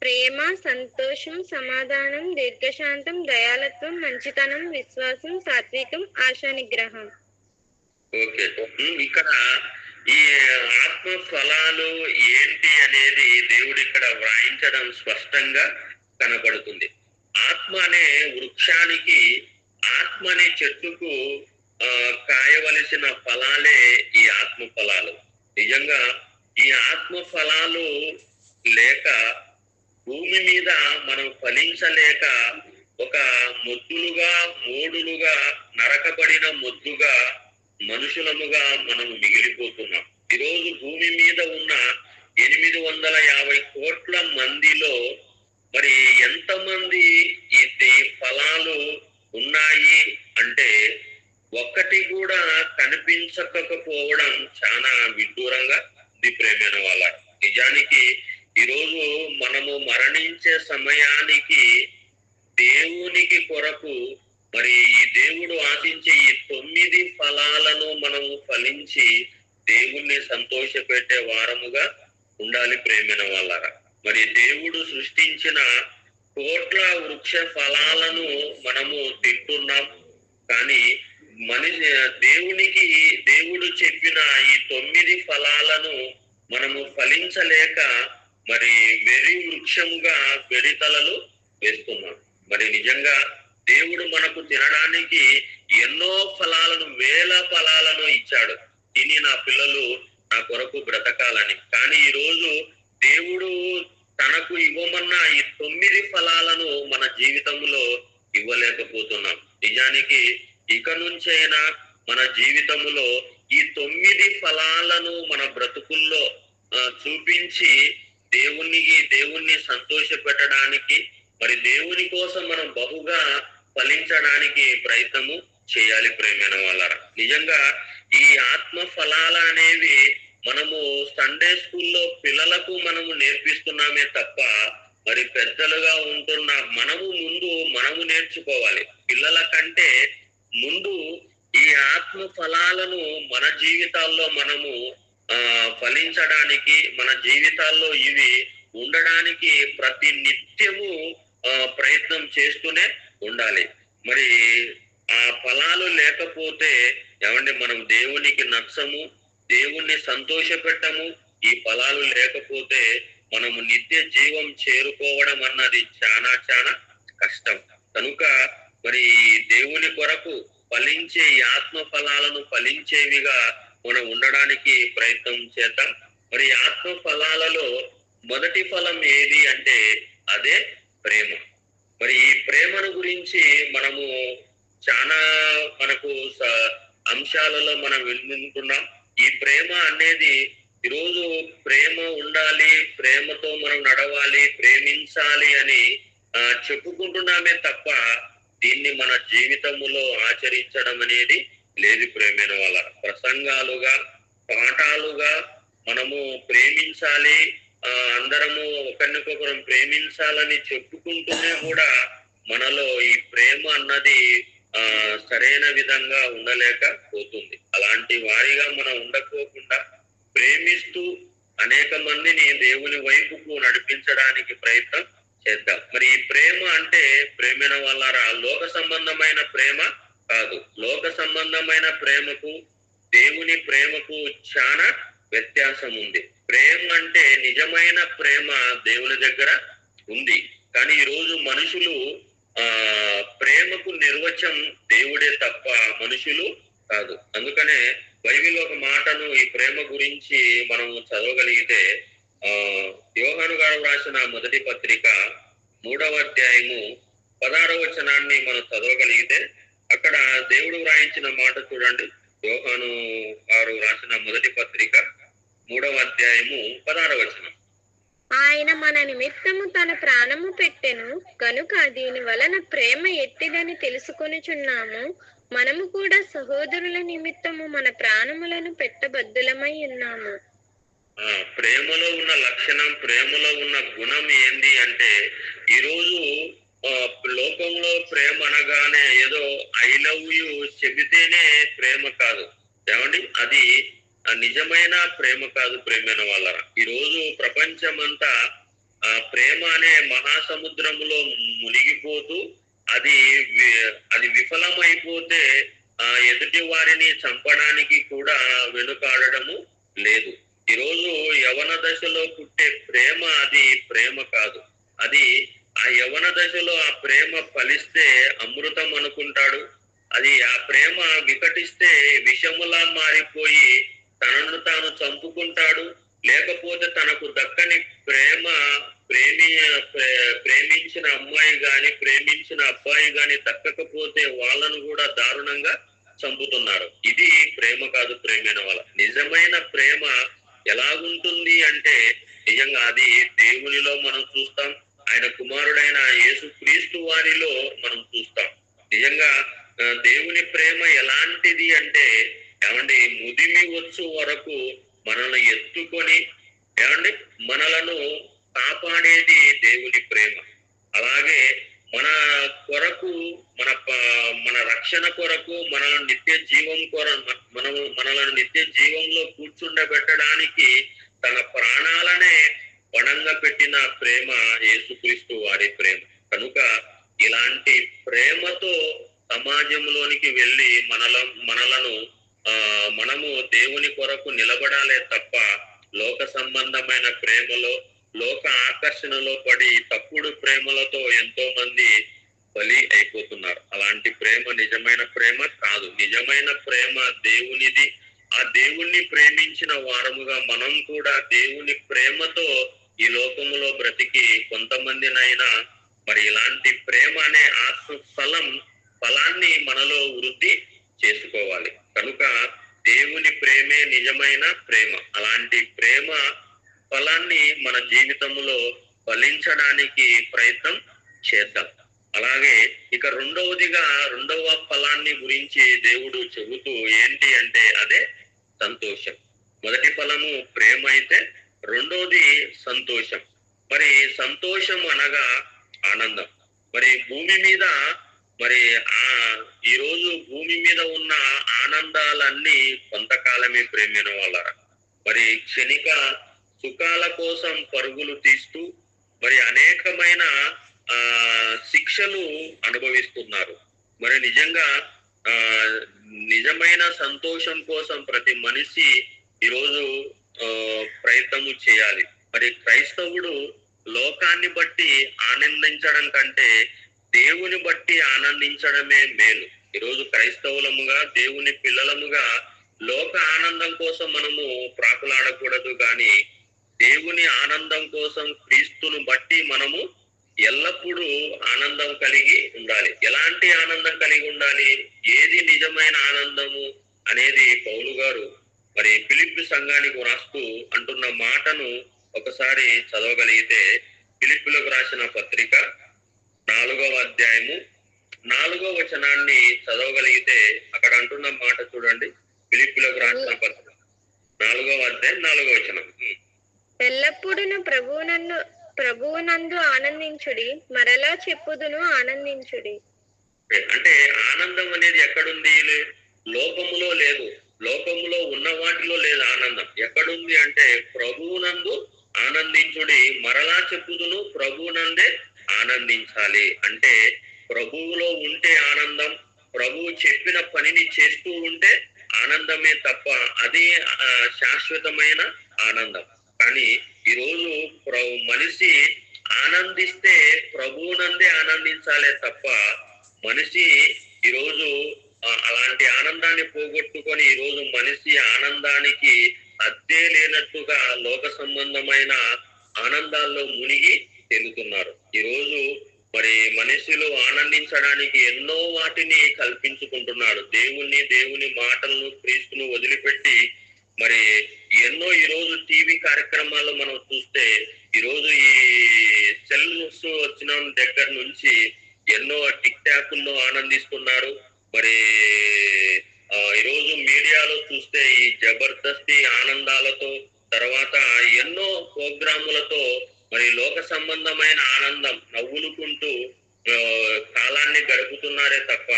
ప్రేమ, సంతోషం, సమాధానం, దీర్ఘశాంతం, దయాలత్వం, మంచితనం, విశ్వాసం, సాత్వికం, ఆశా నిగ్రహం. ఓకే, ఇక్కడ ఈ ఆత్మ ఫలాలు ఏంటి అనేది దేవుడు ఇక్కడ వ్రాయించడం స్పష్టంగా కనపడుతుంది. ఆత్మ అనే వృక్షానికి, ఆత్మ అనే చెట్టుకు కాయవలసిన ఫలాలే ఈ ఆత్మ ఫలాలు. నిజంగా ఈ ఆత్మ ఫలాలు లేక భూమి మీద మనం ఫలించలేక ఒక మొద్దులుగా, మోడులుగా, నరకబడిన మొద్దుగా, మనుషులముగా మనము మిగిలిపోతున్నాం. ఈరోజు భూమి మీద ఉన్న 850 కోట్ల మందిలో మరి ఎంతమంది ఈ ఫలాలు ఉన్నాయి అంటే ఒక్కటి కూడా కనిపించకపోవడం చాలా విడ్డూరంగా ఉంది ప్రేమైన వాళ్ళ. నిజానికి ఈరోజు మనము మరణించే సమయానికి దేవునికి కొరకు మరి ఈ దేవుడు ఆశించే ఈ 9 ఫలాలను మనము ఫలించి దేవుణ్ణి సంతోషపెట్టే వారముగా ఉండాలి ప్రేమైన వాళ్ళరా. మరి దేవుడు సృష్టించిన కోట్ల వృక్ష ఫలాలను మనము తింటున్నాం, కానీ దేవుడు చెప్పిన ఈ 9 ఫలాలను మనము ఫలించలేక మరి వెర్రి వృక్షముగా వెర్రితలలు వేస్తున్నాం. మరి నిజంగా దేవుడు మనకు తినడానికి ఎన్నో ఫలాలను, వేల ఫలాలను ఇచ్చాడు, తిని నా పిల్లలు నా కొరకు బ్రతకాలని. కానీ ఈ రోజు దేవుడు తనకు ఇవ్వమన్న ఈ 9 ఫలాలను మన జీవితంలో ఇవ్వలేకపోతున్నాం. నిజానికి ఇక నుంచైనా మన జీవితంలో ఈ 9 ఫలాలను మన బ్రతుకుల్లో చూపించి దేవుణ్ణి సంతోష పెట్టడానికి, మరి దేవుని కోసం మనం బహుగా ఫలించడానికి ప్రయత్నము చేయాలి ప్రేమైన వాళ్ళరా. నిజంగా ఈ ఆత్మ ఫలాలు అనేవి మనము సండే స్కూల్లో పిల్లలకు మనము నేర్పిస్తున్నామే తప్ప మరి పెద్దలుగా ఉంటున్న మనము నేర్చుకోవాలి. పిల్లల కంటే ముందు ఈ ఆత్మ ఫలాలను మన జీవితాల్లో మనము ఫలించడానికి, మన జీవితాల్లో ఇవి ఉండడానికి ప్రతి నిత్యము ప్రయత్నం చేస్తూనే ఉండాలి. మరి ఆ ఫలాలు లేకపోతే ఏమంటే మనం దేవునికి నచ్చము, దేవుణ్ణి సంతోష పెట్టము. ఈ ఫలాలు లేకపోతే మనము నిత్య జీవం చేరుకోవడం అన్నది చాలా చాలా కష్టం. కనుక మరి దేవుని కొరకు ఫలించే ఈ ఆత్మ ఫలాలను ఫలించేవిగా మనం ఉండడానికి ప్రయత్నం చేద్దాం. మరి ఆత్మ ఫలాలలో మొదటి ఫలం ఏది అంటే అదే ప్రేమ. మరి ఈ ప్రేమను గురించి మనము చాలా అంశాలలో మనం వింటున్నాం. ఈ ప్రేమ అనేది ఈరోజు ప్రేమ ఉండాలి, ప్రేమతో మనం నడవాలి, ప్రేమించాలి అని చెప్పుకుంటున్నామే తప్ప దీన్ని మన జీవితములో ఆచరించడం అనేది లేదు ప్రేమైన వాళ్ళ. ప్రసంగాలుగా, పాఠాలుగా మనము ప్రేమించాలి, అందరము ఒకరినొకరు ప్రేమించాలని చెప్పుకుంటూనే కూడా మనలో ఈ ప్రేమ అన్నది సరైన విధంగా ఉండలేకపోతుంది. అలాంటి వారిగా మనం ఉండకోకుండా ప్రేమిస్తూ అనేక మందిని దేవుని వైపుకు నడిపించడానికి ప్రయత్నం చేద్దాం. మరి ఈ ప్రేమ అంటే ప్రేమైన వాళ్ళారా లోక సంబంధమైన ప్రేమ కాదు. లోక సంబంధమైన ప్రేమకు దేవుని ప్రేమకు చాలా వ్యత్యాసం ఉంది. ప్రేమ అంటే నిజమైన ప్రేమ దేవుని దగ్గర ఉంది, కానీ ఈరోజు మనుషులు ప్రేమకు నిర్వచనం దేవుడే తప్ప మనుషులు కాదు. అందుకనే బైబిల్ ఒక మాటను ఈ ప్రేమ గురించి మనం చదవగలిగితే యోహాను గారు రాసిన మొదటి పత్రిక 3వ అధ్యాయము 16వ వచనాన్ని మనం చదవగలిగితే అక్కడ దేవుడు వ్రాయించిన మాట చూడండి. యోహాను గారు రాసిన మొదటి పత్రిక 3వ అధ్యాయము 16వ వచనం. ఆయన మన నిమిత్తము తన ప్రాణము పెట్టెను కనుక దీని వలన ప్రేమ ఎట్టిదని తెలుసుకొనుచున్నాము. మనము కూడా సహోదరుల నిమిత్తము మన ప్రాణములను పెట్టబద్దులమై ఉన్నాము. ప్రేమలో ఉన్న లక్షణం, ప్రేమలో ఉన్న గుణం ఏంది అంటే ఈరోజు లోకంలో ప్రేమ అనగానే ఏదో ఐ లవ్ యూ చెబితేనే ప్రేమ కాదు. ఏమండి, అది నిజమైన ప్రేమ కాదు ప్రేమైన వాళ్ళరా. ఈరోజు ప్రపంచమంతా ప్రేమ అనే మహాసముద్రంలో మునిగిపోతూ అది విఫలమైపోతే ఎదుటి వారిని చంపడానికి కూడా వెనుకాడము లేదు. ఈరోజు యవన దశలో పుట్టే ప్రేమ అది ప్రేమ కాదు. అది ఆ యవన దశలో ఆ ప్రేమ ఫలిస్తే అమృతం అనుకుంటాడు. అది ఆ ప్రేమ వికటిస్తే విషములా మారిపోయి తనను తాను చంపుకుంటాడు. లేకపోతే తనకు దక్కని ప్రేమించిన అమ్మాయి గాని ప్రేమించిన అబ్బాయి గాని దక్కకపోతే వాళ్ళను కూడా దారుణంగా చంపుతున్నారు. ఇది ప్రేమ కాదు ప్రేమైన వాళ్ళ. నిజ నిజమైన ప్రేమ ఎలాగుంటుంది అంటే నిజంగా అది దేవునిలో మనం చూస్తాం, ఆయన కుమారుడైన యేసుక్రీస్తు వారిలో మనం చూస్తాం. నిజంగా దేవుని ప్రేమ ఎలాంటిది అంటే ఏమండి, ముదిమి వచ్చు వరకు మనల్ని ఎత్తుకొని ఏమండి మనలను కాపాడేది దేవుని ప్రేమ. అలాగే మన కొరకు మన రక్షణ కొరకు మనల్ని నిత్య జీవం మనలను నిత్య జీవంలో కూర్చుండబెట్టడానికి తన ప్రాణాలనే పణంగా పెట్టిన ప్రేమ యేసుక్రీస్తు వారి ప్రేమ. కనుక ఇలాంటి ప్రేమతో సమాజంలోనికి వెళ్ళి మనలను మనము దేవుని కొరకు నిలబడాలే తప్ప లోక సంబంధమైన ప్రేమలో, లోక ఆకర్షణలో పడి తప్పుడు ప్రేమలతో ఎంతో మంది బలి అయిపోతున్నారు. అలాంటి ప్రేమ నిజమైన ప్రేమ కాదు. నిజమైన ప్రేమ దేవునిది. ఆ దేవుణ్ణి ప్రేమించిన వారముగా మనం కూడా దేవుని ప్రేమతో ఈ లోకములో బ్రతికి కొంతమందినైనా మరి ఇలాంటి ప్రేమ అనే ఫలాన్ని మనలో వృద్ధి చేసుకోవాలి. కనుక దేవుని ప్రేమే నిజమైన ప్రేమ. అలాంటి ప్రేమ ఫలాన్ని మన జీవితంలో ఫలించడానికి ప్రయత్నం చేద్దాం. అలాగే ఇక రెండవ ఫలాన్ని గురించి దేవుడు చెబుతూ ఏంటి అంటే అదే సంతోషం. మొదటి ఫలము ప్రేమ అయితే రెండోది సంతోషం. మరి సంతోషం అనగా ఆనందం. మరి భూమి మీద ఈరోజు భూమి మీద ఉన్న ఆనందాలన్నీ కొంతకాలమే ప్రేమైన వాళ్ళరా. మరి క్షణిక సుఖాల కోసం పరుగులు తీస్తూ మరి అనేకమైన శిక్షలు అనుభవిస్తున్నారు. మరి నిజమైన సంతోషం కోసం ప్రతి మనిషి ఈరోజు ప్రయత్నము చేయాలి. మరి క్రైస్తవుడు లోకాన్ని బట్టి ఆనందించడం కంటే దేవుని బట్టి ఆనందించడమే మేలు. ఈరోజు క్రైస్తవులముగా, దేవుని పిల్లలముగా లోక ఆనందం కోసం మనము ప్రాకులాడకూడదు, కానీ దేవుని ఆనందం కోసం క్రీస్తును బట్టి మనము ఎల్లప్పుడూ ఆనందం కలిగి ఉండాలి. ఎలాంటి ఆనందం కలిగి ఉండాలి, ఏది నిజమైన ఆనందము అనేది పౌలు గారు మరి ఫిలిప్పీ సంఘానికి రాస్తూ అంటున్న మాటను ఒకసారి చదవగలిగితే, ఫిలిప్పీలకు రాసిన పత్రిక 4వ అధ్యాయము 4వ వచనాన్ని చదవగలిగితే అక్కడ అంటున్న మాట చూడండి. ఫిలిప్పీలకు రాసిన పత్రిక 4వ అధ్యాయం 4వ వచనం. ఎల్లప్పుడూ ప్రభువునందు ఆనందించుడి, మరలా చెప్పుదును ఆనందించుడి. అంటే ఆనందం అనేది ఎక్కడుంది? లోకములో లేదు. లోకములో ఉన్న వాటిలో లేదు ఆనందం. ఎక్కడుంది అంటే ప్రభువునందు ఆనందించుడి, మరలా చెప్పుదును ప్రభువునందే ఆనందించాలి. అంటే ప్రభువులో ఉంటే ఆనందం, ప్రభువు చెప్పిన పనిని చేస్తూ ఉంటే ఆనందమే తప్ప అది శాశ్వతమైన ఆనందం. కానీ ఈరోజు మనిషి ఆనందిస్తే ప్రభువునందే ఆనందించాలే తప్ప మనిషి ఈరోజు అలాంటి ఆనందాన్ని పోగొట్టుకొని ఈరోజు మనిషి ఆనందానికి అద్దే లేనట్టుగా లోక సంబంధమైన ఆనందాల్లో మునిగి తేలుతున్నారు. ఈరోజు మరి మనుషులు ఆనందించడానికి ఎన్నో వాటిని కల్పించుకుంటున్నాడు. దేవుని మాటలను, క్రీస్తును వదిలిపెట్టి మరి ఎన్నో ఈరోజు టీవీ కార్యక్రమాల్లో మనం చూస్తే ఈరోజు ఈ సెల్స్ వచ్చిన దగ్గర నుంచి ఎన్నో టిక్ టాక్ల్లో ఆనందిస్తున్నారు. మరి ఈరోజు మీడియాలో చూస్తే ఈ జబర్దస్తి ఆనందాలతో, తర్వాత ఎన్నో ప్రోగ్రాములతో మరి లోక సంబంధమైన ఆనందం నవ్వులుకుంటూ కాలాన్ని గడుపుతున్నారే తప్ప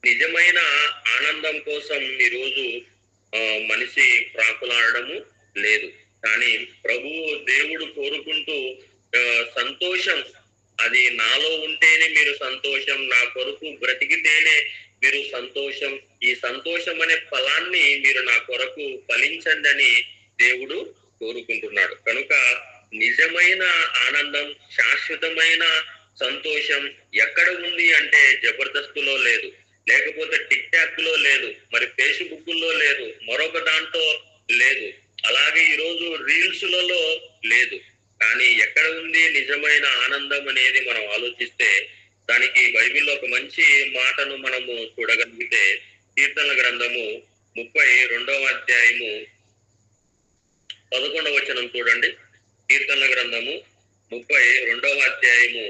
నిజమైన ఆనందం కోసం ఈరోజు మనిషి ప్రాకులాడము లేదు. కానీ దేవుడు కోరుకుంటూ సంతోషం, అది నాలో ఉంటేనే మీరు సంతోషం, నా కొరకు బ్రతికితేనే మీరు సంతోషం, ఈ సంతోషం అనే ఫలాన్ని మీరు నా కొరకు ఫలించండి అని దేవుడు కోరుకుంటున్నాడు. కనుక నిజమైన ఆనందం, శాశ్వతమైన సంతోషం ఎక్కడ ఉంది అంటే జబర్దస్తులో లేదు, లేకపోతే టిక్ టాక్ లో లేదు, మరి ఫేస్బుక్ లో లేదు, మరొక దాంట్లో లేదు, అలాగే ఈరోజు రీల్స్ లలో లేదు. కానీ ఎక్కడ ఉంది నిజమైన ఆనందం అనేది మనం ఆలోచిస్తే దానికి బైబిల్లో ఒక మంచి మాటను మనము చూడగలిగితే, కీర్తనల గ్రంథము 32వ అధ్యాయము 11వ వచనం చూడండి. కీర్తనల గ్రంథము 32వ అధ్యాయము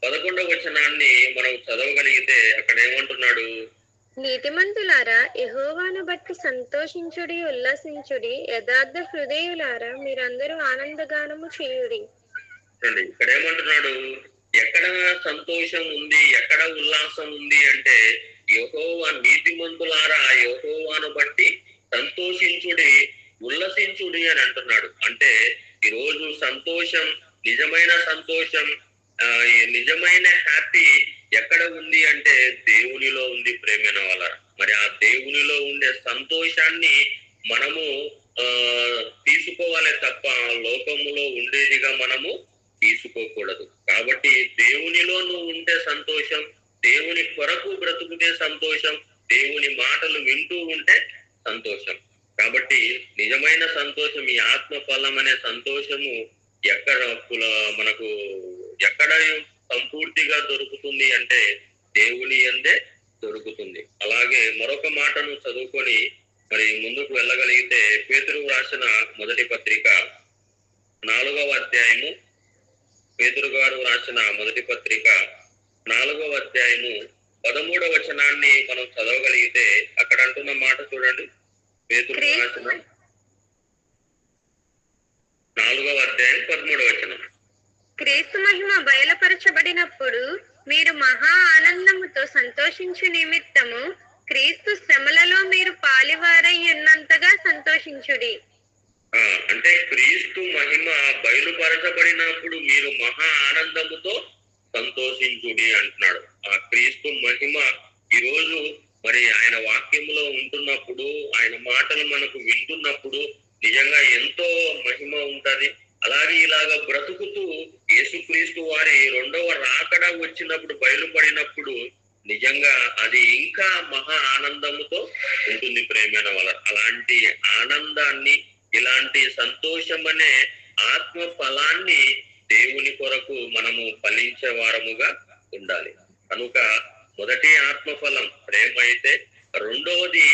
11వ వచనాన్ని మనం చదవగలిగితే అక్కడ ఏమంటున్నాడు? నీతిమంతులారా యెహోవాను బట్టి సంతోషించుడి, ఉల్లసించుడి. యథార్థ హృదయులారా మీరందరూ ఆనందగానము చేయుడి. ఇక్కడ ఏమంటున్నాడు? ఎక్కడ సంతోషం ఉంది, ఎక్కడ ఉల్లాసం ఉంది అంటే యెహోవా, నీతిమంతులారా యెహోవాను బట్టి సంతోషించుడి, ఉల్లసించుడి అని అంటున్నాడు. అంటే ఈరోజు సంతోషం, నిజమైన సంతోషం, నిజమైన హ్యాపీ ఎక్కడ ఉంది అంటే దేవునిలో ఉంది ప్రేమైన వాళ్ళ. మరి ఆ దేవునిలో ఉండే సంతోషాన్ని మనము తీసుకోవాలి తప్ప లోకములో ఉండేదిగా మనము తీసుకోకూడదు. కాబట్టి దేవునిలో నువ్వు ఉంటే సంతోషం, దేవుని కొరకు బ్రతుకుతే సంతోషం, దేవుని మాటలు వింటూ ఉంటే సంతోషం. కాబట్టి నిజమైన సంతోషం, ఈ ఆత్మ ఫలం అనే సంతోషము మనకు ఎక్కడ సంపూర్తిగా దొరుకుతుంది అంటే దేవుని యందే దొరుకుతుంది. అలాగే మరొక మాటను చదువుకొని మరి ముందుకు వెళ్ళగలిగితే పేతురు రాసిన మొదటి పత్రిక 4వ అధ్యాయము, పేతురు గారు రాసిన మొదటి పత్రిక 4వ అధ్యాయము 13వ వచనాన్ని మనం చదవగలిగితే అక్కడ అంటున్న మాట చూడండి. పేతురు రాసిన 4వ అధ్యాయం 13వ వచనం. క్రీస్తు మహిమ బయలుపరచబడినప్పుడు మీరు మహా ఆనందముతో సంతోషించు నిమిత్తము క్రీస్తు శ్రమలలో మీరు పాలివారై ఉన్నంతగా సంతోషించుడి. అంటే క్రీస్తు మహిమ బయలుపరచబడినప్పుడు మీరు మహా ఆనందముతో సంతోషించుడి అంటున్నాడు. ఆ క్రీస్తు మహిమ ఈరోజు మరి ఆయన వాక్యంలో ఉంటున్నప్పుడు, ఆయన మాటలు మనకు వింటున్నప్పుడు నిజంగా ఎంతో మహిమ ఉంటది. అలాగే ఇలాగ బ్రతుకుతూ యేసుక్రీస్తు వారి 2వ రాకడ వచ్చినప్పుడు బయలుపడినప్పుడు నిజంగా అది ఇంకా మహా ఆనందముతో ఉంటుంది ప్రేమైన వాళ్ళ. అలాంటి ఆనందాన్ని, ఇలాంటి సంతోషం అనే ఆత్మ ఫలాన్ని దేవుని కొరకు మనము ఫలించే వారముగా ఉండాలి. కనుక మొదటి ఆత్మఫలం ప్రేమ అయితే, రెండవది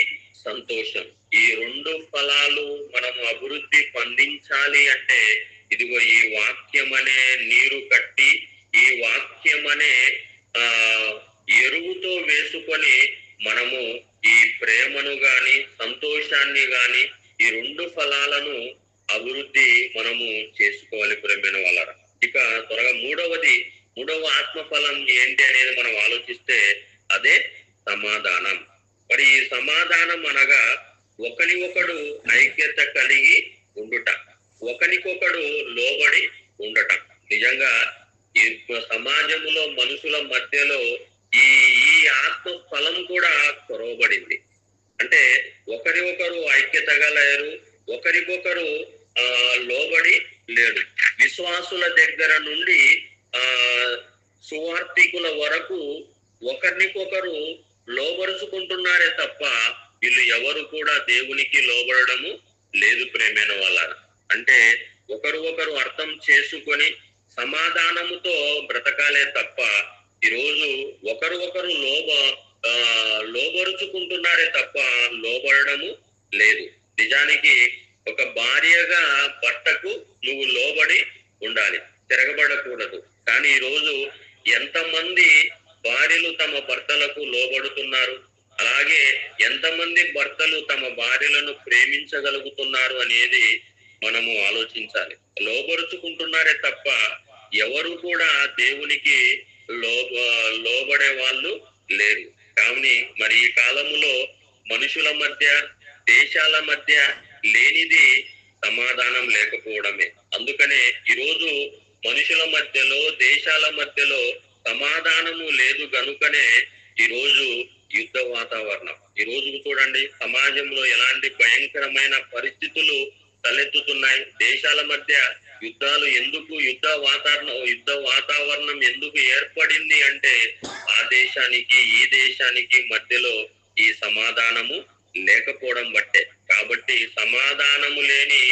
సంతోషం. ఈ 2 ఫలాలు మనము అభివృద్ధి పొందించాలి అంటే ఇదిగో ఈ వాక్యం అనే నీరు కట్టి, ఈ వాక్యం అనే ఎరువుతో వేసుకొని మనము ఈ ప్రేమను గాని సంతోషాన్ని గాని ఈ 2 ఫలాలను అభివృద్ధి మనము చేసుకోవాలి ప్రేమైన వాళ్ళరా. ఇక త్వరగా మూడవ ఆత్మఫలం ఏంటి అనేది మనం ఆలోచిస్తే అదే సమాధానం. మరి ఈ సమాధానం అనగా ఒకని ఒకడు ఐక్యత కలిగి ఉండుట, ఒకనికొకడు లోబడి ఉండటం. నిజంగా ఈ సమాజంలో మనుషుల మధ్యలో ఈ ఆత్మ ఫలం కూడా కొరవబడింది. అంటే ఒకరి ఒకరు ఐక్యతగా లేరు, ఒకరికొకరు లోబడి లేడు. విశ్వాసుల దగ్గర నుండి సువార్థికుల వరకు ఒకరికొకరు లోబరుచుకుంటున్నారే తప్ప వీళ్ళు ఎవరు కూడా దేవునికి లోబడము లేదు ప్రేమైన వాళ్ళ. అంటే ఒకరు అర్థం చేసుకొని సమాధానముతో బ్రతకాలే తప్ప ఈరోజు ఒకరు లోబరుచుకుంటున్నారే తప్ప లోబడము లేదు. నిజానికి ఒక భార్యగా భర్తకు నువ్వు లోబడి ఉండాలి, తిరగబడకూడదు. కానీ ఈరోజు ఎంతమంది భార్యలు తమ భర్తలకు లోబడుతున్నారు, అలాగే ఎంతమంది భర్తలు తమ భార్యలను ప్రేమించగలుగుతున్నారు అనేది మనము ఆలోచించాలి. లోబరుచుకుంటున్నారే తప్ప ఎవరు కూడా దేవునికి లోబడే వాళ్ళు లేరు. కానీ మరి ఈ కాలములో మనుషుల మధ్య, దేశాల మధ్య లేనిది సమాధానం లేకపోవడమే. అందుకనే ఈరోజు మనుషుల మధ్యలో, దేశాల మధ్యలో సమాధానము లేదు గనుకనే ఈరోజు యుద్ధ వాతావరణం. ఈ రోజు చూడండి సమాజంలో ఎలాంటి భయంకరమైన పరిస్థితులు తలెత్తుతున్నాయి. దేశాల మధ్య యుద్ధాలు ఎందుకు, యుద్ధ వాతావరణం ఎందుకు ఏర్పడింది అంటే ఆ దేశానికి ఈ దేశానికి మధ్యలో ఈ సమాధానము లేకపోవడం బట్టే. కాబట్టి సమాధానము లేని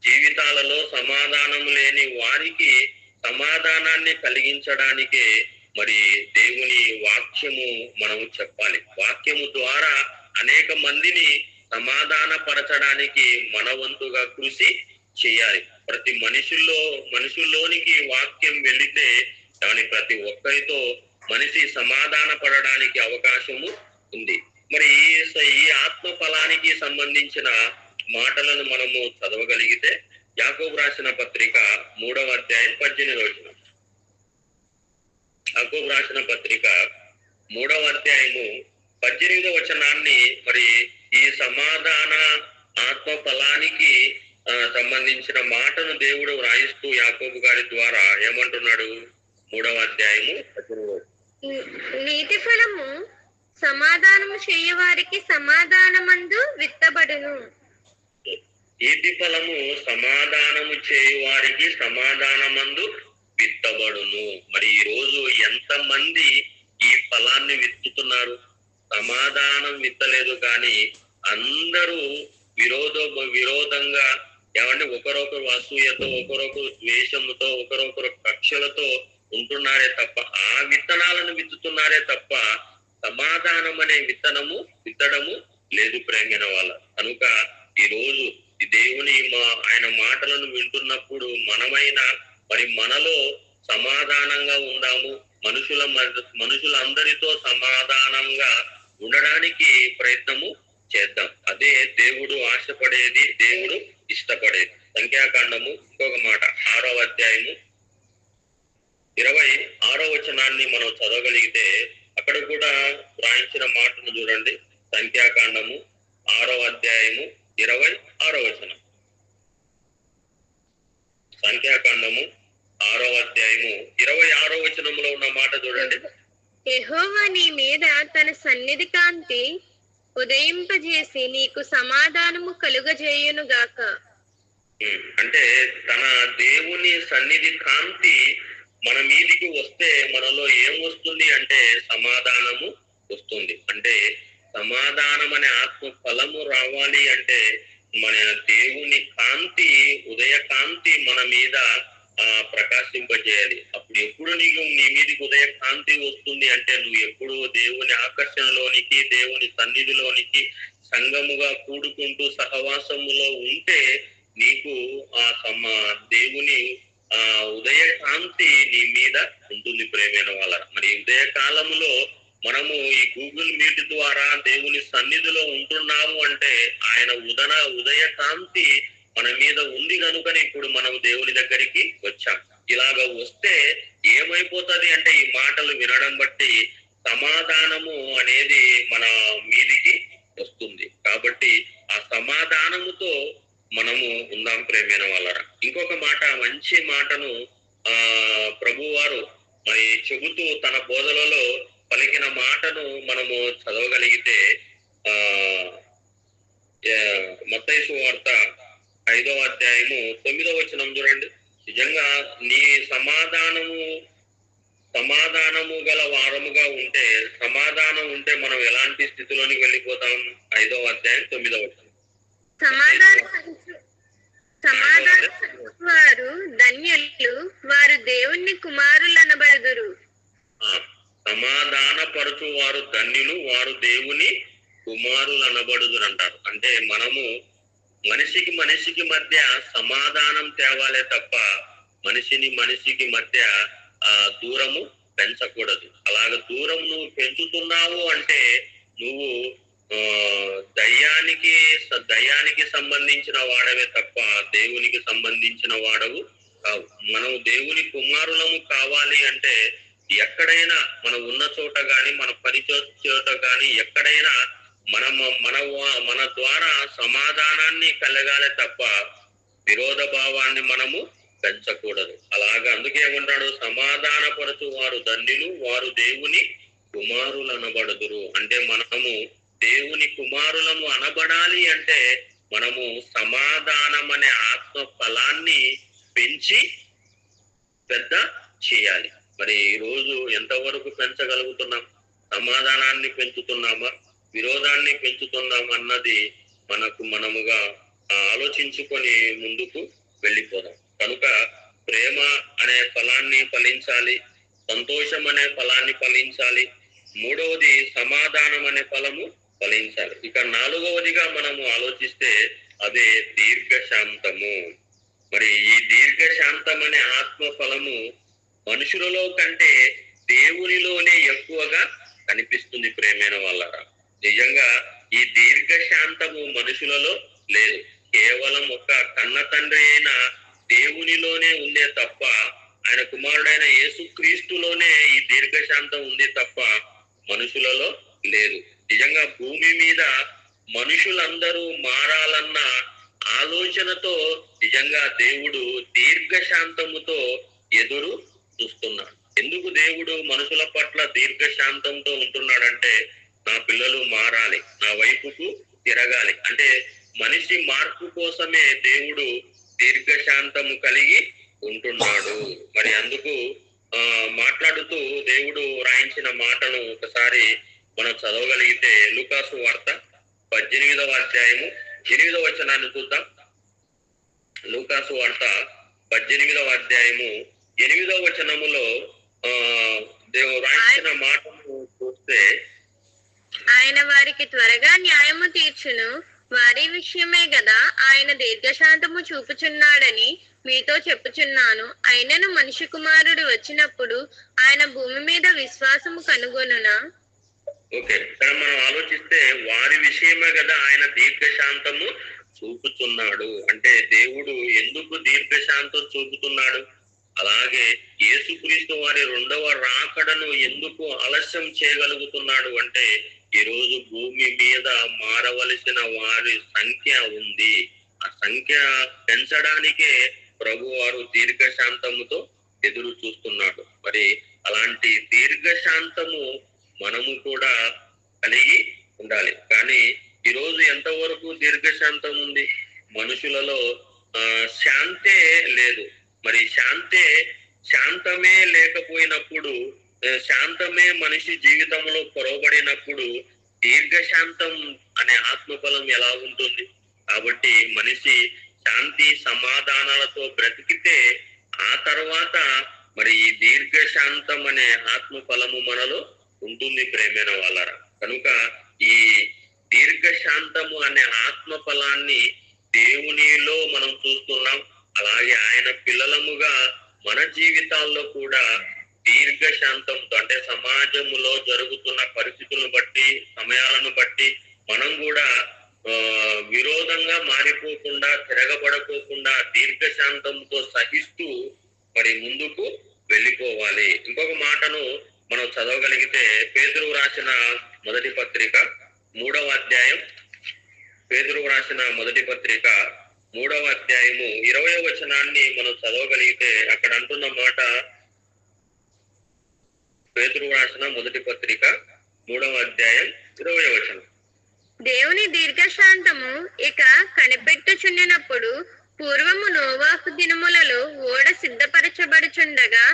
జీవితాలలో, సమాధానము లేని వారికి సమాధానాన్ని కలిగించడానికే మరి దేవుని వాక్యము మనము చెప్పాలి. వాక్యము ద్వారా అనేక మందిని సమాధాన పరచడానికి మన వంతుగా కృషి చేయాలి. ప్రతి మనుషుల్లోనికి వాక్యం వెళితే దాని ప్రతి ఒక్కరితో మనిషి సమాధాన పడడానికి అవకాశము ఉంది. మరి ఈ ఆత్మ ఫలానికి సంబంధించిన మాటలను మనము చదవగలిగితే యాకోబు రాసిన పత్రిక 3వ అధ్యాయం 18వ వచనం. యాకోబు రాసిన పత్రిక 3వ అధ్యాయము 18వ వచనాన్ని మరి ఈ సమాధాన ఆత్మ ఫలానికి సంబంధించిన మాటను దేవుడు వ్రాయిస్తూ యాకోబు గారి ద్వారా ఏమంటున్నాడు? 3వ అధ్యాయము 18వ. నీతి ఫలము సమాధానము చేయవారికి సమాధానమందు విత్తబడును. నీతి ఫలము సమాధానము చేయువారికి సమాధానమందు విత్తబడును. మరి ఈ రోజు ఎంతమంది ఈ ఫలాన్ని విత్తుతున్నారు? సమాధానం విత్తలేదు, కానీ అందరూ విరోధంగా ఏమంటే ఒకరొకరు అసూయతో, ఒకరొకరు ద్వేషముతో, ఒకరొకరు కక్షలతో ఉంటున్నారే తప్ప, ఆ విత్తనాలను విత్తుతున్నారే తప్ప సమాధానం అనే విత్తడము లేదు ప్రేమైన వాళ్ళ. కనుక ఈ రోజు ఈ దేవుని ఆయన మాటలను వింటున్నప్పుడు మనమైనా మరి మనలో సమాధానంగా ఉందాము. మనుషులందరితో సమాధానంగా ఉండడానికి ప్రయత్నము చేద్దాం. అదే దేవుడు ఆశపడేది, దేవుడు ఇష్టపడేది. సంఖ్యాకాండము ఇంకొక మాట 6వ అధ్యాయము 26వ వచనాన్ని మనం చదవగలిగితే అక్కడ కూడా వ్రాయించిన మాటను చూడండి. సంఖ్యాకాండము 6వ అధ్యాయము 26వ వచనం. సంఖ్యాకాండము 6వ అధ్యాయము 26వ వచనంలో ఉన్న మాట చూడండి. యెహోవా నీ మీద తన సన్నిధి కాంతి ఉదయింపజేసి నీకు సమాధానము కలుగజేయును గాక. అంటే తన దేవుని సన్నిధి కాంతి మన మీదికి వస్తే మనలో ఏం వస్తుంది అంటే సమాధానము వస్తుంది. అంటే సమాధానం అనే ఆత్మ ఫలము రావాలి అంటే మన దేవుని కాంతి, ఉదయ కాంతి మన మీద ప్రకాశింపజేయాలి. అప్పుడు ఎప్పుడు నీ మీదికి ఉదయ కాంతి వస్తుంది అంటే నువ్వు ఎప్పుడు దేవుని ఆకర్షణలోనికి, దేవుని సన్నిధిలోనికి సంఘముగా కూడుకుంటూ సహవాసములో ఉంటే నీకు దేవుని ఉదయ కాంతి నీ మీద ఉంటుంది ప్రేమైన వాళ్ళ. మరి ఉదయ కాలములో మనము ఈ గూగుల్ మీట్ ద్వారా దేవుని సన్నిధిలో ఉంటున్నాము అంటే ఆయన ఉదయ కాంతి మన మీద ఉంది కనుకనే ఇప్పుడు మనం దేవుని దగ్గరికి వచ్చాం. ఇలాగ వస్తే ఏమైపోతుంది అంటే ఈ మాటలు వినడం బట్టి సమాధానము అనేది మన మీదికి వస్తుంది. కాబట్టి ఆ సమాధానముతో మనము ఉందాం ప్రేమైన వాళ్ళరా. ఇంకొక మాట, మంచి మాటను ప్రభువారు మరి చెబుతూ తన బోధలలో పలికిన మాటను మనము చదవగలిగితే మత్తయి సువార్త 5వ అధ్యాయము 9వ వచనం చూడండి. నిజంగా నీ సమాధానము గల వారముగా ఉంటే, సమాధానం ఉంటే మనం ఎలాంటి స్థితిలోనికి వెళ్ళిపోతాం? 5వ అధ్యాయం 9వ వచనం. వారు ధన్యులు, వారు దేవుని కుమారులనబడుదురు. సమాధానపరచు వారు ధన్యులు, వారు దేవుని కుమారులు అనబడుదురు అంటారు. అంటే మనము మనిషికి మధ్య సమాధానం తేవాలే తప్ప మనిషికి మధ్య దూరము పెంచకూడదు. అలాగ దూరం నువ్వు పెంచుతున్నావు అంటే నువ్వు దయ్యానికి సంబంధించిన వాడవే తప్ప దేవునికి సంబంధించిన వాడవు కావు. మనం దేవుని కుమారులము కావాలి అంటే ఎక్కడైనా మనం ఉన్న చోట గాని, మన పని చోట గాని, ఎక్కడైనా మన ద్వారా సమాధానాన్ని కలగాలి తప్ప విరోధ భావాన్ని మనము పెంచకూడదు. అలాగా అందుకే ఏమంటాడు? సమాధానపరచు వారు ధన్యులు, వారు దేవుని కుమారులు అనబడుదురు. అంటే మనము దేవుని కుమారులము అనబడాలి అంటే మనము సమాధానం అనే ఆత్మ ఫలాన్ని పెంచి పెద్ద చేయాలి. మరి ఈ రోజు ఎంతవరకు పెంచగలుగుతున్నాం? సమాధానాన్ని పెంచుతున్నామా, విరోధాన్ని పెంచుతున్నామా అన్నది మనముగా ఆలోచించుకొని ముందుకు వెళ్ళిపోదాం. కనుక ప్రేమ అనే ఫలాన్ని ఫలించాలి, సంతోషం అనే ఫలాన్ని ఫలించాలి. 3వది సమాధానం అనే ఫలము ఫలించాలి. ఇక 4వదిగా మనము ఆలోచిస్తే అదే దీర్ఘశాంతము. మరి ఈ దీర్ఘశాంతం అనే ఆత్మ ఫలము మనుషులలో కంటే దేవునిలోనే ఎక్కువగా కనిపిస్తుంది ప్రేమైన వాళ్ళరా. నిజంగా ఈ దీర్ఘశాంతము మనుషులలో లేదు. కేవలం ఒక కన్న తండ్రి అయిన దేవునిలోనే ఉందే తప్ప, ఆయన కుమారుడైన యేసుక్రీస్తులోనే ఈ దీర్ఘశాంతం ఉంది తప్ప మనుషులలో లేదు. నిజంగా భూమి మీద మనుషులందరూ మారాలన్న ఆలోచనతో నిజంగా దేవుడు దీర్ఘశాంతముతో ఎదురు చూస్తున్నాడు. ఎందుకు దేవుడు మనుషుల పట్ల దీర్ఘశాంతంతో ఉంటున్నాడంటే, నా పిల్లలు మారాలి, నా వైపుకు తిరగాలి అంటే మనిషి మార్పు కోసమే దేవుడు దీర్ఘశాంతము కలిగి ఉంటున్నాడు. మరి అందుకు మాట్లాడుతూ దేవుడు రాయించిన మాటను ఒకసారి మనం చదవగలిగితే లూకాసు వార్త 18వ అధ్యాయము 8వ వచనాన్ని చూద్దాం. లూకాసు వార్త 18వ అధ్యాయము 8వ వచనములో దేవుడు రాయించిన మాటను చూస్తే, ఆయన వారికి త్వరగా న్యాయము తీర్చును, వారి విషయమే గదా ఆయన దీర్ఘశాంతము చూపుచున్నాడని మీతో చెప్పుచున్నాను. అయినను మనిషి కుమారుడు వచ్చినప్పుడు ఆయన భూమి మీద విశ్వాసము కనుగొనునా? ఓకే, ఇక్కడ మనం ఆలోచిస్తే వారి విషయమే కదా ఆయన దీర్ఘశాంతము చూపుతున్నాడు అంటే, దేవుడు ఎందుకు దీర్ఘశాంతం చూపుతున్నాడు? అలాగే యేసుక్రీస్తు వారి 2వ రాకడను ఎందుకు ఆలస్యం చేయగలుగుతున్నాడు అంటే, ఈ రోజు భూమి మీద మారవలసిన వారి సంఖ్య ఉంది. ఆ సంఖ్య పెంచడానికే ప్రభు వారు దీర్ఘశాంతముతో ఎదురు చూస్తున్నాడు. మరి అలాంటి దీర్ఘశాంతము మనము కూడా కలిగి ఉండాలి. కానీ ఈరోజు ఎంతవరకు దీర్ఘశాంతం ఉంది? మనుషులలో శాంతే లేదు. మరి శాంతమే లేకపోయినప్పుడు, శాంతమే మనిషి జీవితంలో పొరవబడినప్పుడు దీర్ఘశాంతం అనే ఆత్మఫలం ఎలా ఉంటుంది? కాబట్టి మనిషి శాంతి సమాధానాలతో బ్రతికితే ఆ తర్వాత మరి ఈ దీర్ఘశాంతం అనే ఆత్మఫలము మనలో ఉంటుంది ప్రేమైన వాళ్ళరా. కనుక ఈ దీర్ఘశాంతము అనే ఆత్మఫలాన్ని దేవునిలో మనం చూస్తున్నాం. అలాగే ఆయన పిల్లలముగా మన జీవితాల్లో కూడా దీర్ఘశాంతంతో అంటే సమాజములో జరుగుతున్న పరిస్థితులను బట్టి, సమయాలను బట్టి మనం కూడా విరోధంగా మారిపోకుండా, తిరగబడకోకుండా దీర్ఘశాంతంతో సహిస్తూ మరి ముందుకు వెళ్ళిపోవాలి. ఇంకొక మాటను మనం చదవగలిగితే పేతురు రాసిన మొదటి పత్రిక 3వ అధ్యాయం, పేతురు రాసిన మొదటి పత్రిక 3వ అధ్యాయము 20వ వచనాన్ని మనం చదవగలిగితే అక్కడ అంటున్న మాట, పేతురు రాసిన మొదటి పత్రిక 3వ అధ్యాయం 20వ వచనం, దేవుని దీర్ఘశాంతము ఇక కనిపెట్టుచున్నప్పుడు పూర్వము నోవాహు దినములలో ఓడ సిద్ధపరచబడుచుండగా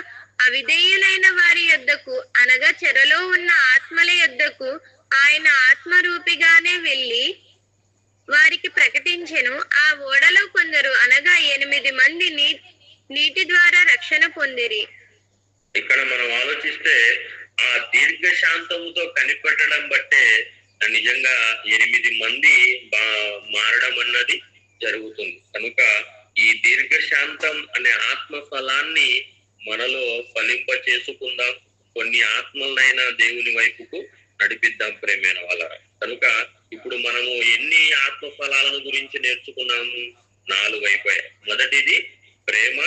అవిధేయులైన వారి యొద్దకు అనగా చెరలో ఉన్న ఆత్మల యొద్దకు ఆయన ఆత్మరూపిగానే వెళ్ళి వారికి ప్రకటించెను. ఆ ఓడలో కొందరు అనగా 8 మంది నీటి ద్వారా రక్షణ పొందిరి. ఇక్కడ మనం ఆలోచిస్తే ఆ దీర్ఘశాంతముతో కనిపెట్టడం బట్టే నిజంగా 8 మంది మారడం అన్నది జరుగుతుంది. కనుక ఈ దీర్ఘశాంతం అనే ఆత్మ ఫలాన్ని మనలో ఫలింప చేసుకుందాం. కొన్ని ఆత్మలైనా దేవుని వైపుకు నడిపిద్దాం ప్రేమైన వాళ్ళ. కనుక ఇప్పుడు మనము ఎన్ని ఆత్మ ఫలాలను గురించి నేర్చుకున్నాము? 4 అయిపోయాయి. మొదటిది ప్రేమ,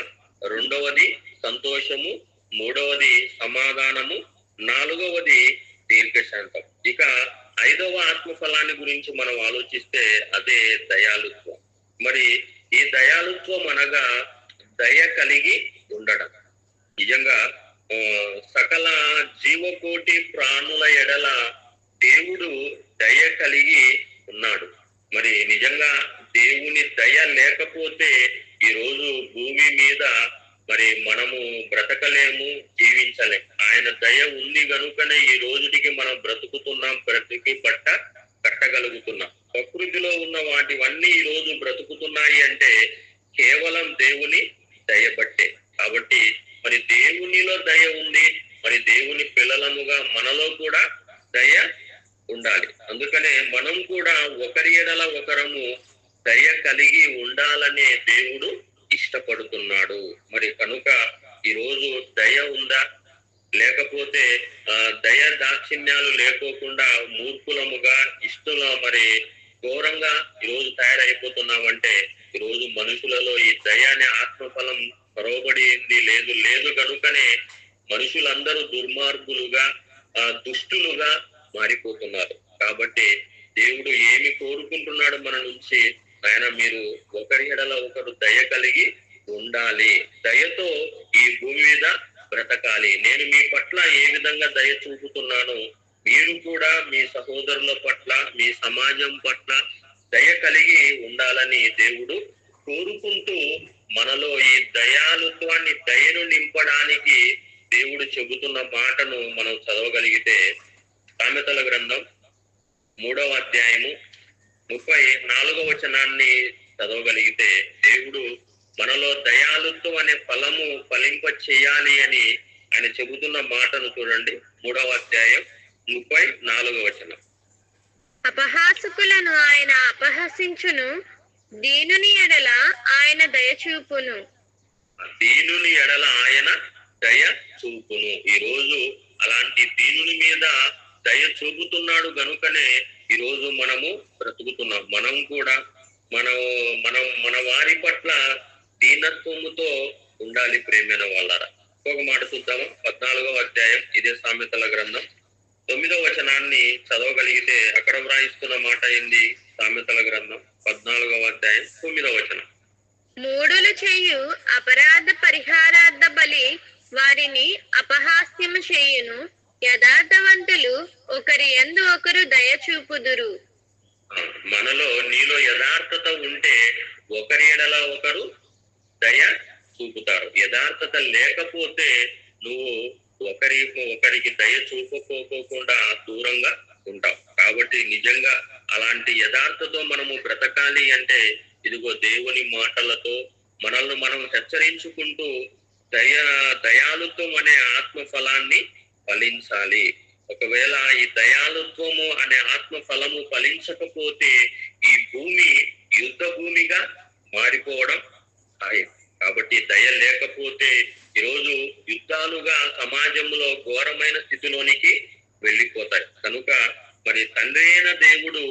2వది సంతోషము, 3వది సమాధానము, 4వది దీర్ఘశాంతం. ఇక 5వ ఆత్మ ఫలాన్ని గురించి మనం ఆలోచిస్తే అదే దయాళుత్వం. మరి ఈ దయాళుత్వం అనగా దయ కలిగి ఉండడం. నిజంగా సకల జీవకోటి ప్రాణుల ఎడల దేవుడు దయ కలిగి ఉన్నాడు. మరి నిజంగా దేవుని దయ లేకపోతే ఈ రోజు భూమి మీద మరి మనము బ్రతకలేము, జీవించలేము. ఆయన దయ ఉంది కనుకనే ఈ రోజుకి మనం బ్రతుకుతున్నాం, బ్రతికి బట్ట కట్టగలుగుతున్నాం. ప్రకృతిలో ఉన్న వాటివన్నీ ఈ రోజు బ్రతుకుతున్నాయి అంటే కేవలం దేవుని దయ బట్టే. కాబట్టి మరి దేవునిలో దయ ఉంది, మరి దేవుని పిల్లలముగా మనలో కూడా దయ ఉండాలి. అందుకనే మన ఎడల ఒకరము దయ కలిగి ఉండాలనే దేవుడు ఇష్టపడుతున్నాడు. మరి కనుక ఈరోజు దయ ఉందా? లేకపోతే దయ దాక్షిణ్యాలు లేకోకుండా మూర్ఖులముగా మరి ఘోరంగా ఈరోజు తయారైపోతున్నామంటే ఈరోజు మనుషులలో ఈ దయ అనే ఆత్మఫలం పరవబడింది లేదు కనుకనే మనుషులందరూ దుర్మార్గులుగా దుష్టులుగా మారిపోతున్నారు. కాబట్టి దేవుడు ఏమి కోరుకుంటున్నాడు మన నుంచి? ఆయన మీరు ఒకరి ఎడల ఒకరు దయ కలిగి ఉండాలి, దయతో ఈ భూమి మీద బ్రతకాలి. నేను మీ పట్ల ఏ విధంగా దయ చూపుతున్నానో మీరు కూడా మీ సహోదరుల పట్ల, మీ సమాజం పట్ల దయ కలిగి ఉండాలని దేవుడు కోరుకుంటూ మనలో ఈ దయాలుత్వాన్ని, దయను నింపడానికి దేవుడు చెబుతున్న మాటను మనం చదవగలిగితే సామెతల గ్రంథం 3వ అధ్యాయము 34వ వచనాన్ని చదవగలిగితే దేవుడు మనలో దయాలుత్వం అనే ఫలము ఫలింప చేయాలి అని ఆయన చెబుతున్న మాటను చూడండి. 3వ అధ్యాయం 34వ వచనం. అపహాసకులను ఆయన అపహసించును, దీనుని ఎడల ఆయన దయ చూపును. దీనుని ఎడల ఆయన దయ చూపును. ఈ రోజు అలాంటి దీనుని మీద దయ చూపుతున్నాడు గనుకనే ఈ రోజు మనము బ్రతుకుతున్నాం. మనం కూడా మన వారి పట్ల దీనత్వముతో ఉండాలి ప్రేమైన వాళ్ళరా. ఒక మాట చూద్దాము. 14వ అధ్యాయం ఇదే సామెతల గ్రంథం 9వ వచనాన్ని చదవగలిగితే అక్కడ వ్రాయిస్తున్న మాట ఏంది? సామెతల గ్రంథం 14వ అధ్యాయం 9వ వచనం. మూఢులు చేయు అపరాధ పరిహారార్థ బలి వారిని అపహాస్యము చేయును, యథార్థవంతులు ఒకరి యందు ఒకరు దయ చూపుదురు. మనలో నీలో యథార్థత ఉంటే ఒకరి ఎడల ఒకరు దయ చూపుతారు. యథార్థత లేకపోతే నువ్వు ఒకరికి దయ చూపుకోకుండా దూరంగా ఉంటావు. కాబట్టి నిజంగా అలాంటి యథార్థతో మనము బ్రతకాలి అంటే ఇదిగో దేవుని మాటలతో మనల్ని మనం హెచ్చరించుకుంటూ దయాలుత్వం అనే ఆత్మ ఫలాన్ని ఫలించాలి. ఒకవేళ ఈ దయాలుత్వము అనే ఆత్మ ఫలము ఫలించకపోతే ఈ భూమి యుద్ధ భూమిగా మారిపోవడం ఖాయం. కాబట్టి దయ లేకపోతే ఈరోజు యుద్ధాలుగా సమాజంలో ఘోరమైన స్థితిలోనికి వెళ్ళిపోతాయి. కనుక మరి తండ్రి అయిన దేవుడు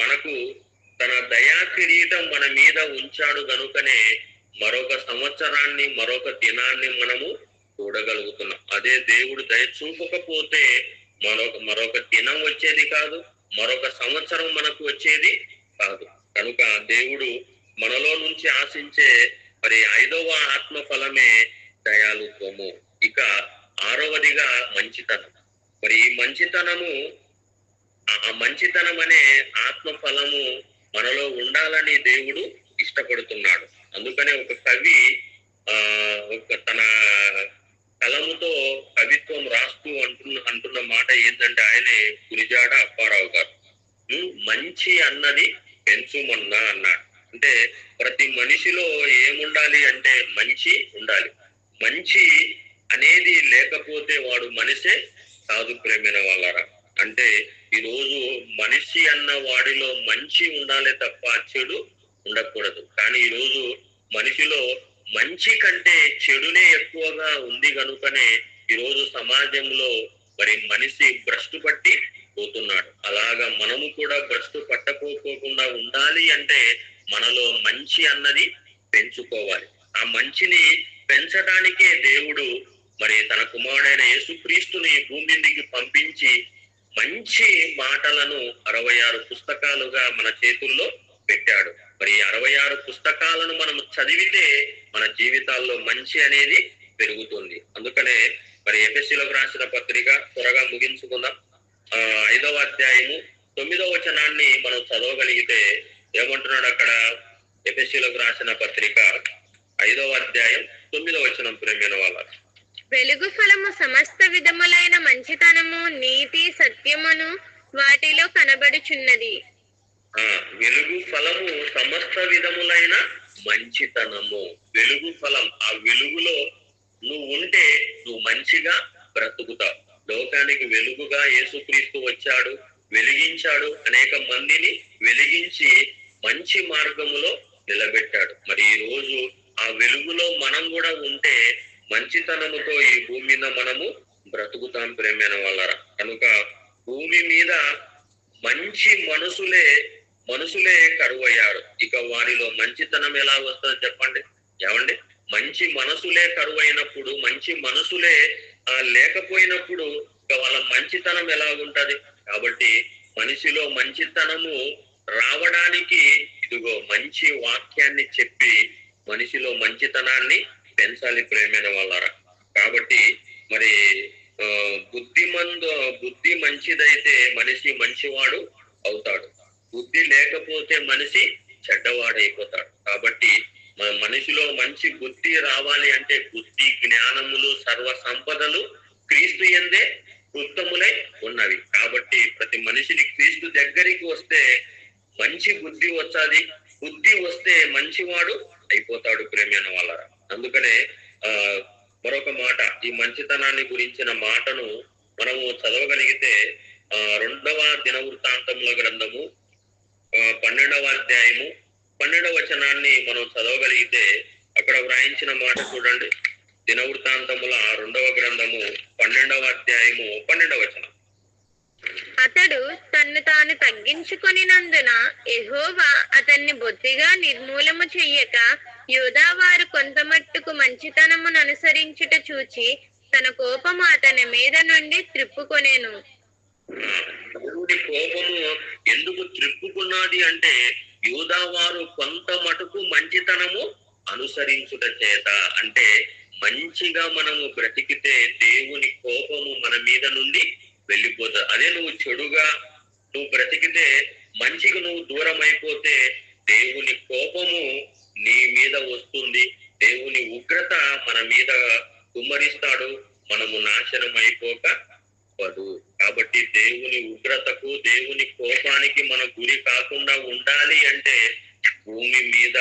మనకు తన దయా కిరీటం మన మీద ఉంచాడు గనుకనే మరొక సంవత్సరాన్ని, మరొక దినాన్ని మనము చూడగలుగుతున్నాం. అదే దేవుడు దయ చూపకపోతే మరొక దినం వచ్చేది కాదు, మరొక సంవత్సరం మనకు వచ్చేది కాదు. కనుక దేవుడు మనలో నుంచి ఆశించే మరి 5వ ఆత్మ ఫలమే దయాలుత్వము. ఇక 6వదిగా మంచితనం. మరి ఈ మంచితనం అనే ఆత్మ ఫలము మనలో ఉండాలని దేవుడు ఇష్టపడుతున్నాడు. అందుకనే ఒక కవి తన కలముతో కవిత్వం రాస్తూ అంటున్న మాట ఏంటంటే ఆయనే గురిజాడ అప్పారావు గారు. మంచి అన్నది పెంచుమన్నా అన్నాడు. అంటే ప్రతి మనిషిలో ఏముండాలి అంటే మంచి ఉండాలి. మంచి అనేది లేకపోతే వాడు మనిషే కాదు ప్రేమైన వాళ్ళరా. అంటే ఈరోజు మనిషి అన్న వాడిలో మంచి ఉండాలి తప్ప చెడు ఉండకూడదు. కానీ ఈరోజు మనిషిలో మంచి కంటే చెడునే ఎక్కువగా ఉంది కనుకనే ఈరోజు సమాజంలో మరి మనిషి భ్రష్టు పట్టి పోతున్నాడు. అలాగా మనము కూడా భ్రష్టు పట్టకోకుండా ఉండాలి అంటే మనలో మంచి అన్నది పెంచుకోవాలి. ఆ మంచిని పెంచడానికే దేవుడు మరి తన కుమారుడైన యేసుక్రీస్తుని భూమి మీదకి పంపించి మంచి మాటలను 66 పుస్తకాలుగా మన చేతుల్లో పెట్టాడు. మరి 66 పుస్తకాలను మనం చదివితే మన జీవితాల్లో మంచి అనేది పెరుగుతుంది. అందుకనే మరి ఎఫెసీయులకు రాసిన పత్రిక త్వరగా ముగించుకుందాం. 5వ అధ్యాయము 9వ వచనాన్ని మనం చదవగలిగితే ఏమంటున్నాడు అక్కడ? ఎఫెసీయులకు రాసిన పత్రిక 5వ అధ్యాయం 9వ వచనం. ప్రేమైన వాళ్ళ వెలుగు ఫలము సమస్త విధములైన మంచితనము, నీతి, సత్యమును వాటిలో కనబడుచున్నది. వెలుగు ఫలము సమస్త విధములైన మంచితనము. వెలుగు ఫలం, ఆ వెలుగులో నువ్వు ఉంటే నువ్వు మంచిగా బ్రతుకుతావు. లోకానికి వెలుగుగా యేసుక్రీస్తు వచ్చాడు. వెలిగించాడు, అనేక మందిని వెలిగించి మంచి మార్గములో నిలబెట్టాడు. మరి ఈ రోజు ఆ వెలుగులో మనం కూడా ఉంటే మంచితనముతో ఈ భూమి మీద మనము బ్రతుకుతాం ప్రేమైన వాళ్ళరా. కనుక భూమి మీద మంచి మనుషులే కరువయ్యారు. ఇక వారిలో మంచితనం ఎలా వస్తుందో చెప్పండి. ఏమండి, మంచి మనసులే కరువైనప్పుడు, మంచి మనసులే లేకపోయినప్పుడు ఇక వాళ్ళ మంచితనం ఎలా ఉంటది? కాబట్టి మనిషిలో మంచితనము రావడానికి ఇదిగో మంచి వాక్యాన్ని చెప్పి మనిషిలో మంచితనాన్ని పెంచాలి ప్రేమైన వాళ్ళరా. కాబట్టి మరి బుద్ధి మంచిదైతే మనిషి మంచివాడు అవుతాడు, బుద్ధి లేకపోతే మనిషి చెడ్డవాడైపోతాడు. కాబట్టి మన మనిషిలో మంచి బుద్ధి రావాలి అంటే బుద్ధి, జ్ఞానములు, సర్వ సంపదలు క్రీస్తు యందే ఉత్తములై ఉన్నవి. కాబట్టి ప్రతి మనిషిని క్రీస్తు దగ్గరికి వస్తే మంచి బుద్ధి వచ్చాది, బుద్ధి వస్తే మంచివాడు అయిపోతాడు ప్రేమైన వాళ్ళరా. అందుకనే మరొక మాట, ఈ మంచితనాన్ని గురించిన మాటను మనము చదవగలిగితే 2వ దినవృత్తాంతముల గ్రంథము 12వ అధ్యాయము 12వ వచనాన్ని మనం చదవగలిగితే అక్కడ వ్రాయించిన మాట చూడండి. దినవృత్తాంతముల 2వ గ్రంథము 12వ అధ్యాయము 12వ వచనం. అతడు తన్ను తాను తగ్గించుకొనినందున యెహోవా అతన్ని బొత్తిగా నిర్మూలము చెయ్యక యూదావారు కొంతమట్టుకు మంచితనమును అనుసరించుట చూచి తన కోపము అతని మీద నుండి త్రిప్పుకొనెను. దేవుడి కోపము ఎందుకు త్రిప్పుకున్నది అంటే యూదావారు కొంత మటుకు మంచితనము అనుసరించుట చేత. అంటే మంచిగా మనము బ్రతికితే దేవుని కోపము మన మీద నుండి వెళ్ళిపోతుంది. అదే నువ్వు బ్రతికితే, మంచిగా నువ్వు దూరం అయిపోతే దేవుని కోపము నీ మీద వస్తుంది, దేవుని ఉగ్రత మన మీద కుమ్మరిస్తాడు, మనము నాశనం అయిపోక పడు. కాబట్టి దేవుని ఉగ్రతకు, దేవుని కోపానికి మన గురి కాకుండా ఉండాలి అంటే భూమి మీద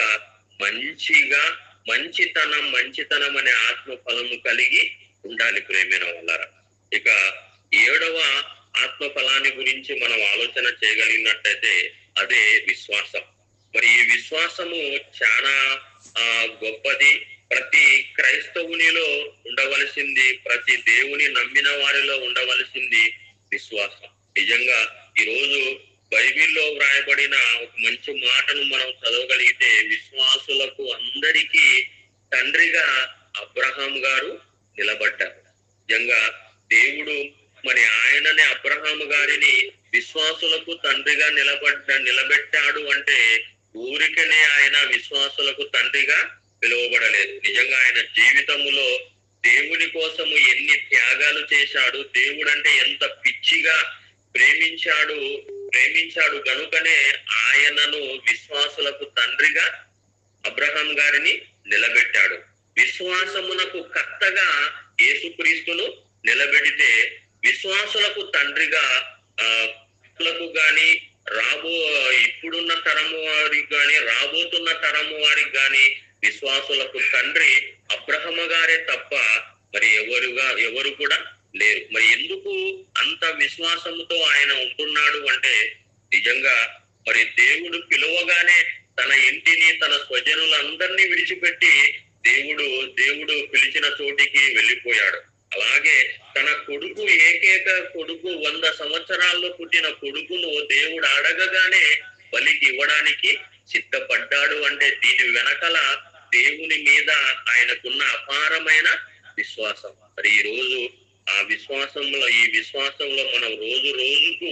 మంచితనం అనే ఆత్మ ఫలము కలిగి ఉండాలి ప్రేమైన వాళ్ళారా. ఇక 7వ ఆత్మ ఫలాన్ని గురించి మనం ఆలోచన చేయగలిగినట్లయితే అదే విశ్వాసం. మరి ఈ విశ్వాసము చాలా గొప్పది. ప్రతి క్రైస్తవునిలో ఉండవలసింది, ప్రతి దేవుని నమ్మిన వారిలో ఉండవలసింది విశ్వాసం. నిజంగా ఈరోజు బైబిల్లో వ్రాయబడిన ఒక మంచి మాటను మనం చదవగలిగితే, విశ్వాసులకు అందరికీ తండ్రిగా అబ్రహాం గారు నిలబడ్డారు. నిజంగా దేవుడు మరి ఆయననే అబ్రహాము గారిని విశ్వాసులకు తండ్రిగా నిలబెట్టాడు అంటే ఊరికనే ఆయన విశ్వాసులకు తండ్రిగా పిలువబడలేదు. నిజంగా ఆయన జీవితములో దేవుని కోసము ఎన్ని త్యాగాలు చేశాడు, దేవుడు అంటే ఎంత పిచ్చిగా ప్రేమించాడు గనుకనే ఆయనను విశ్వాసులకు తండ్రిగా అబ్రహాం గారిని నిలబెట్టాడు. విశ్వాసమునకు కర్తగా యేసుక్రీస్తును నిలబెడితే విశ్వాసులకు తండ్రిగా గాని ఇప్పుడున్న తరము వారికి గాని రాబోతున్న తరము వారికి గాని విశ్వాసులకు తండ్రి అబ్రహమ గారే తప్ప మరి ఎవరు కూడా లేరు. మరి ఎందుకు అంత విశ్వాసముతో ఆయన ఉంటున్నాడు అంటే నిజంగా మరి దేవుడు పిలువగానే తన ఇంటిని, తన స్వజనులందరినీ విడిచిపెట్టి దేవుడు పిలిచిన చోటికి వెళ్ళిపోయాడు. అలాగే తన కొడుకు, ఏకైక కొడుకు, 100 సంవత్సరాల్లో పుట్టిన కొడుకును దేవుడు అడగగానే బలికి ఇవ్వడానికి సిద్ధపడ్డాడు. అంటే దీని వెనకల దేవుని మీద ఆయనకున్న అపారమైన విశ్వాసం. మరి ఈ రోజు ఈ విశ్వాసంలో మనం రోజుకు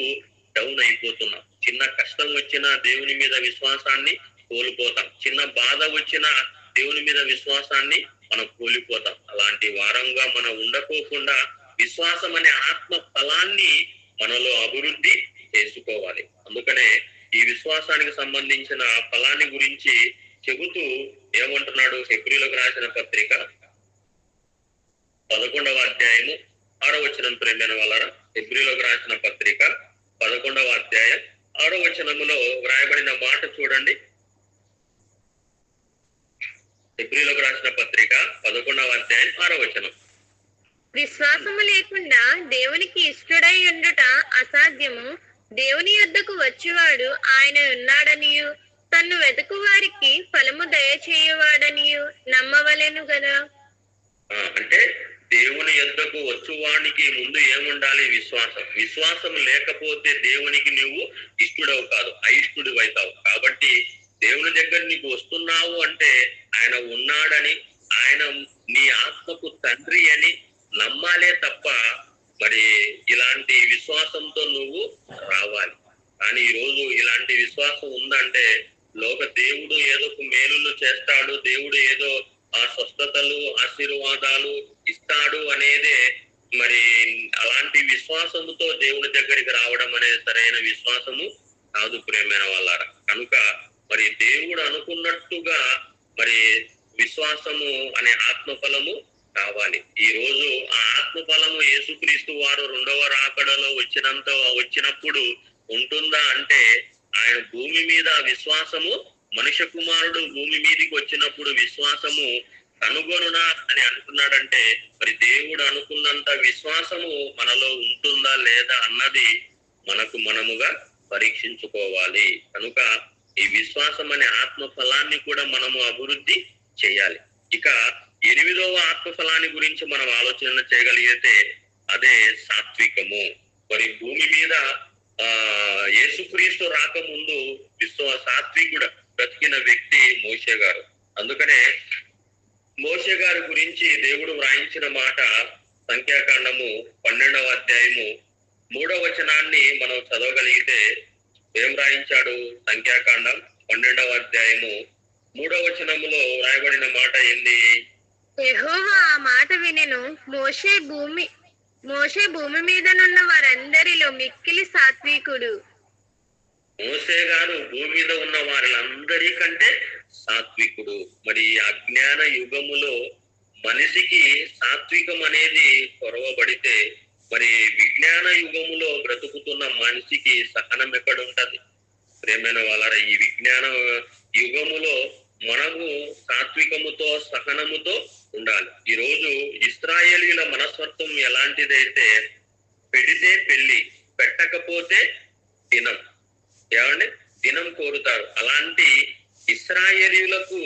డౌన్ అయిపోతున్నాం. చిన్న కష్టం వచ్చినా దేవుని మీద విశ్వాసాన్ని కోల్పోతాం, చిన్న బాధ వచ్చినా దేవుని మీద విశ్వాసాన్ని మనం కోల్పోతాం. అలాంటి వారంగా మనం ఉండకోకుండా విశ్వాసం అనే ఆత్మ ఫలాన్ని మనలో అభివృద్ధి చేసుకోవాలి. అందుకనే ఈ విశ్వాసానికి సంబంధించిన ఫలాన్ని గురించి చెబుతూ ఏమంటున్నాడు? హెబ్రీయులకు రాసిన పత్రిక 11వ అధ్యాయము 6వ వచనం. ప్రేమైన వాళ్ళారా, హెబ్రీయులకు రాసిన పత్రిక 11వ అధ్యాయం 6వ వచనములో వ్రాయబడిన మాట చూడండి. హెబ్రీయులకు రాసిన పత్రిక 11వ అధ్యాయం 6వ వచనం. విశ్వాసము లేకుండా దేవునికి ఇష్టడై ఉండుట అసాధ్యము, దేవుని యొద్దకు వచ్చువాడు ఆయన ఉన్నాడనియు తన్ను వెతుకు వారికి ఫలము దయచేయువాడనియు నమ్మవలెను గదా. అంటే దేవుని యొద్దకు వచ్చువానికి ముందు ఏముండాలి? విశ్వాసం. విశ్వాసం లేకపోతే దేవునికి నువ్వు ఇష్టడవు కాదు, అయిష్టుడు అవుతావు. కాబట్టి దేవుని దగ్గర నీకు వస్తున్నావు అంటే ఆయన ఉన్నాడని, ఆయన నీ ఆత్మకు తండ్రి అని నమ్మాలే తప్ప మరి ఇలాంటి విశ్వాసంతో నువ్వు రావాలి. కానీ ఈ రోజు ఇలాంటి విశ్వాసం ఉందంటే దేవుడు ఏదో మేలులు చేస్తాడు, దేవుడు ఏదో ఆ స్వస్థతలు ఆశీర్వాదాలు ఇస్తాడు అనేదే మరి అలాంటి విశ్వాసముతో దేవుని దగ్గరికి రావడం అనేది సరైన విశ్వాసము కాదు ప్రియమైన వాళ్ళారా. కనుక మరి దేవుడు అనుకున్నట్టుగా మరి విశ్వాసము అనే ఆత్మఫలము కావాలి. ఈ రోజు ఆ ఆత్మఫలము యేసుక్రీస్తు వారు రెండవ రాకడలో వచ్చినప్పుడు ఉంటుందా అంటే ఆయన భూమి మీద విశ్వాసము, మనుష్య కుమారుడు భూమి మీదకి వచ్చినప్పుడు విశ్వాసము కనుగొనునా అని అంటున్నాడంటే మరి దేవుడు అనుకున్నంత విశ్వాసము మనలో ఉంటుందా లేదా అన్నది మనముగా పరీక్షించుకోవాలి. కనుక ఈ విశ్వాసం అనే ఆత్మ ఫలాన్ని కూడా మనము అభివృద్ధి చేయాలి. ఇక 8వ ఆత్మ ఫలాన్ని గురించి మనం ఆలోచన చేయగలిగితే అదే సాత్వికము. మరి భూమి మీద యేసుక్రీస్తు రాకముందు సాత్వికుడు బ్రతికిన వ్యక్తి మోషే గారు. అందుకనే మోషే గారి గురించి దేవుడు వ్రాయించిన మాట సంఖ్యాకాండము 12వ అధ్యాయము 3వ వచనాన్ని మనం చదవగలిగితే ఏం రాయించాడు? సంఖ్యాకాండం 12వ అధ్యాయము 3వ వచనములో రాయబడిన మాట ఏంది? యెహోవా ఆ మాట వినెను, మోషే భూమి మీదనున్న వారందరిలో మిక్కిలి సాత్వికుడు. మోషే గారు భూమి మీద ఉన్న వారందరికంటే సాత్వికుడు. మరి అజ్ఞాన యుగములో మనిషికి సాత్వికం అనేది కొరవబడితే మరి విజ్ఞాన యుగములో బ్రతుకుతున్న మనిషికి సహనం ఎక్కడుంటది? ప్రేమైన వాళ్ళ ఈ విజ్ఞాన యుగములో మనము సాత్వికముతో సహనముతో ఉండాలి. ఈ రోజు ఇశ్రాయేలీల మనస్తత్వం ఎలాంటిదైతే పెడితే పెళ్లి, పెట్టకపోతే దినం, ఏమండి దినం కోరుతారు. అలాంటి ఇశ్రాయేలీయులకు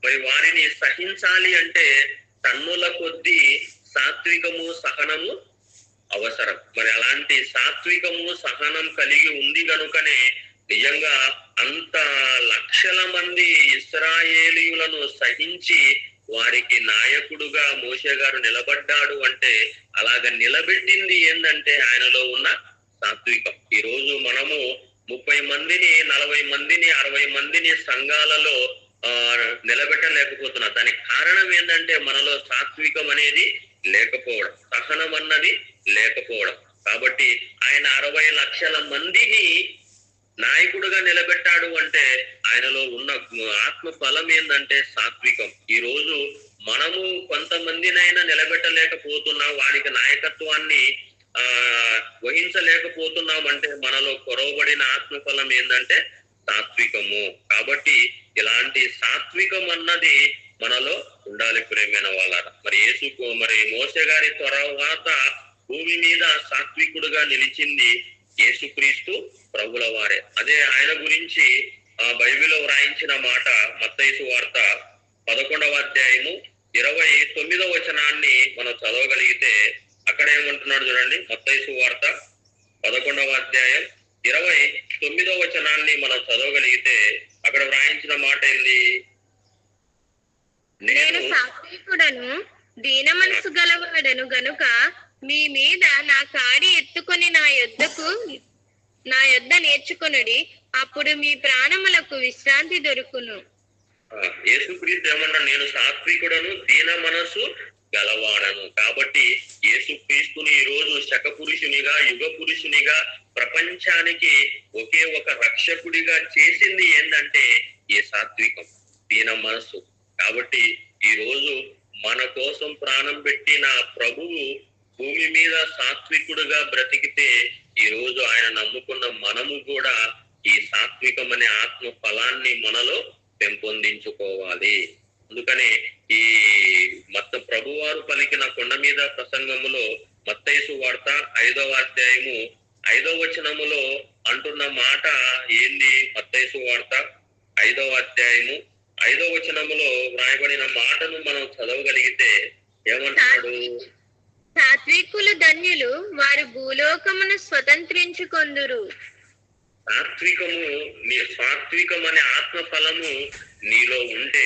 మరి వారిని సహించాలి అంటే టన్నుల కొద్దీ సాత్వికము సహనము అవసరం. మరి అలాంటి సాత్వికము సహనం కలిగి ఉంది కనుకనే నిజంగా అంత లక్షల మంది ఇశ్రాయేలీయులను సహించి వారికి నాయకుడుగా మోషే గారు నిలబడ్డాడు అంటే అలాగ నిలబెట్టింది ఏంటంటే ఆయనలో ఉన్న సాత్వికం. ఈ రోజు మనము 30 మందిని 40 మందిని 60 మందిని సంఘాలలో నిలబెట్టలేకపోతున్నా. దానికి కారణం ఏంటంటే మనలో సాత్వికం అనేది లేకపోవడం, సహనం అన్నది లేకపోవడం. కాబట్టి ఆయన 60 లక్షల మందిని నాయకుడుగా నిలబెట్టాడు అంటే ఆయనలో ఉన్న ఆత్మ ఫలం ఏంటంటే సాత్వికం. ఈ రోజు మనము కొంతమందినైనా నిలబెట్టలేకపోతున్నాం, వారికి నాయకత్వాన్ని వహించలేకపోతున్నాం అంటే మనలో కొరవబడిన ఆత్మఫలం ఏంటంటే సాత్వికము. కాబట్టి ఇలాంటి సాత్వికం అన్నది మనలో ఉండాలి ప్రేమైన వాళ్ళ. మరి మోషే గారి తర్వాత భూమి మీద సాత్వికుడుగా నిలిచింది యేసుక్రీస్తు ప్రభుల వారే. అదే ఆయన గురించి బైబిల్లో వ్రాయించిన మాట మత్తయి సువార్త 11వ అధ్యాయము 29వ వచనాన్ని మనం చదవగలిగితే అక్కడ ఏమంటున్నాడు చూడండి. మత్తయి సువార్త 11వ అధ్యాయం 29వ వచనాన్ని మనం చదవగలిగితే అక్కడ వ్రాయించిన మాట ఏంది? నేను సాత్వికుడను దీన మనసు గలవాడను గనుక మీ మీద నా కాడి ఎత్తుకొని నా యొద్ద నేర్చుకొనుడి, అప్పుడు మీ ప్రాణములకు విశ్రాంతి దొరుకును. యేసుక్రీస్తు ఏమన్నా? నేను సాత్వికుడను దీన మనసు గలవాడను. కాబట్టి యేసుక్రీస్తుని ఈ రోజు శక పురుషునిగా, యుగ పురుషునిగా, ప్రపంచానికి ఒకే ఒక రక్షకుడిగా చేసింది ఏంటంటే ఈ సాత్వికం, దీన మనసు. కాబట్టి ఈ రోజు మన కోసం ప్రాణం పెట్టిన ప్రభువు భూమి మీద సాత్వికుడుగా బ్రతికితే ఈ రోజు ఆయన నమ్ముకున్న మనము కూడా ఈ సాత్వికం అనే ఆత్మ ఫలాన్ని మనలో పెంపొందించుకోవాలి. అందుకనే ఈ ప్రభువారు పలికిన కొండ మీద ప్రసంగములో మత్తయి సువార్త 5వ అధ్యాయము 5వ వచనములో అంటున్న మాట ఏంది? మత్తయి సువార్త 5వ అధ్యాయము 5వ వచనములో వ్రాయబడిన మాటను మనం చదవగలిగితే ఏమంటున్నాడు? సాత్వికులు ధన్యులు, వారు భూలోకమును స్వతంత్రించుకొందురు. సాత్వికం అనే ఆత్మ ఫలము నీలో ఉంటే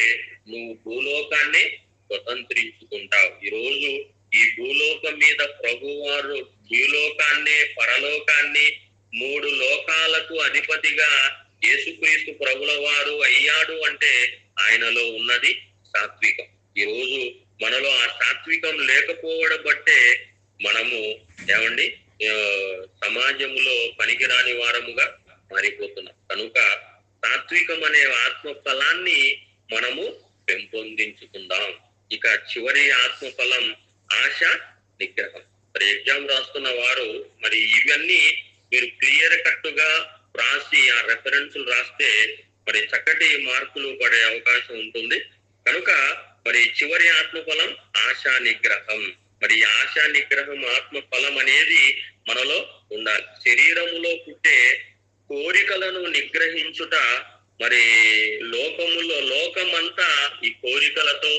నువ్వు భూలోకాన్ని స్వతంత్రించుకుంటావు. ఈరోజు ఈ భూలోకం మీద ప్రభువారు భూలోకాన్ని, పరలోకాన్ని, 3 లోకాలకు అధిపతిగా యేసుక్రీస్తు ప్రభుల వారు అయ్యాడు అంటే ఆయనలో ఉన్నది సాత్వికం. ఈరోజు మనలో ఆ సాత్వికం లేకపోవడం బట్టే మనము ఏమండి సమాజంలో పనికిరాని వారముగా మారిపోతున్నాం. కనుక సాత్వికం అనే ఆత్మ ఫలాన్ని మనము పెంపొందించుకుందాం. ఇక చివరి ఆత్మ ఫలం ఆశ నిగ్రహం. మరి ఎగ్జామ్ రాస్తున్న వారు మరి ఇవన్నీ మీరు క్లియర్ కట్ గా రాసి ఆ రెఫరెన్సులు రాస్తే మరి చక్కటి మార్కులు పడే అవకాశం ఉంటుంది. కనుక మరి చివరి ఆత్మ ఫలం ఆశా నిగ్రహం. మరి ఆశా నిగ్రహం ఆత్మ ఫలం అనేది మనలో ఉండాలి. శరీరములో పుట్టే కోరికలను నిగ్రహించుట మరి లోకమంతా ఈ కోరికలతో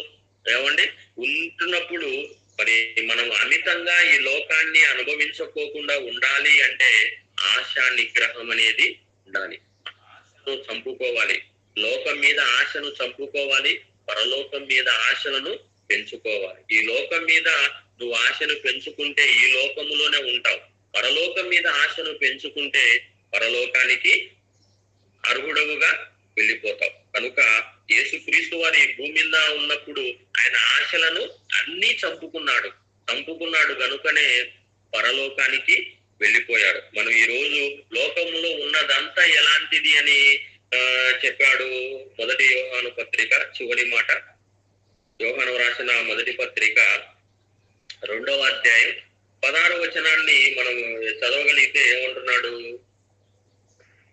ఏమండి ఉంటున్నప్పుడు మరి మనం అమితంగా ఈ లోకాన్ని అనుభవించుకోకుండా ఉండాలి అంటే ఆశా నిగ్రహం అనేది ఉండాలి. ఆశను చంపుకోవాలి, లోకం మీద ఆశను చంపుకోవాలి, పరలోకం మీద ఆశలను పెంచుకోవాలి. ఈ లోకం మీద నువ్వు ఆశను పెంచుకుంటే ఈ లోకములోనే ఉంటావు. పరలోకం మీద ఆశను పెంచుకుంటే పరలోకానికి అర్హుడవుగా వెళ్ళిపోతావు. కనుక యేసుక్రీస్తు వారి భూమి మీద ఉన్నప్పుడు ఆయన ఆశలను అన్ని చంపుకున్నాడు కనుకనే పరలోకానికి వెళ్ళిపోయాడు. మనం ఈ రోజు లోకంలో ఉన్నదంతా ఎలాంటిది అని చెప్పాడు. మొదటి యోహాను పత్రిక చివరి మాట, యోహాను రాసిన మొదటి పత్రిక 2వ అధ్యాయం 16వ వచనాన్ని మనం చదవగలిగితే ఏమంటున్నాడు?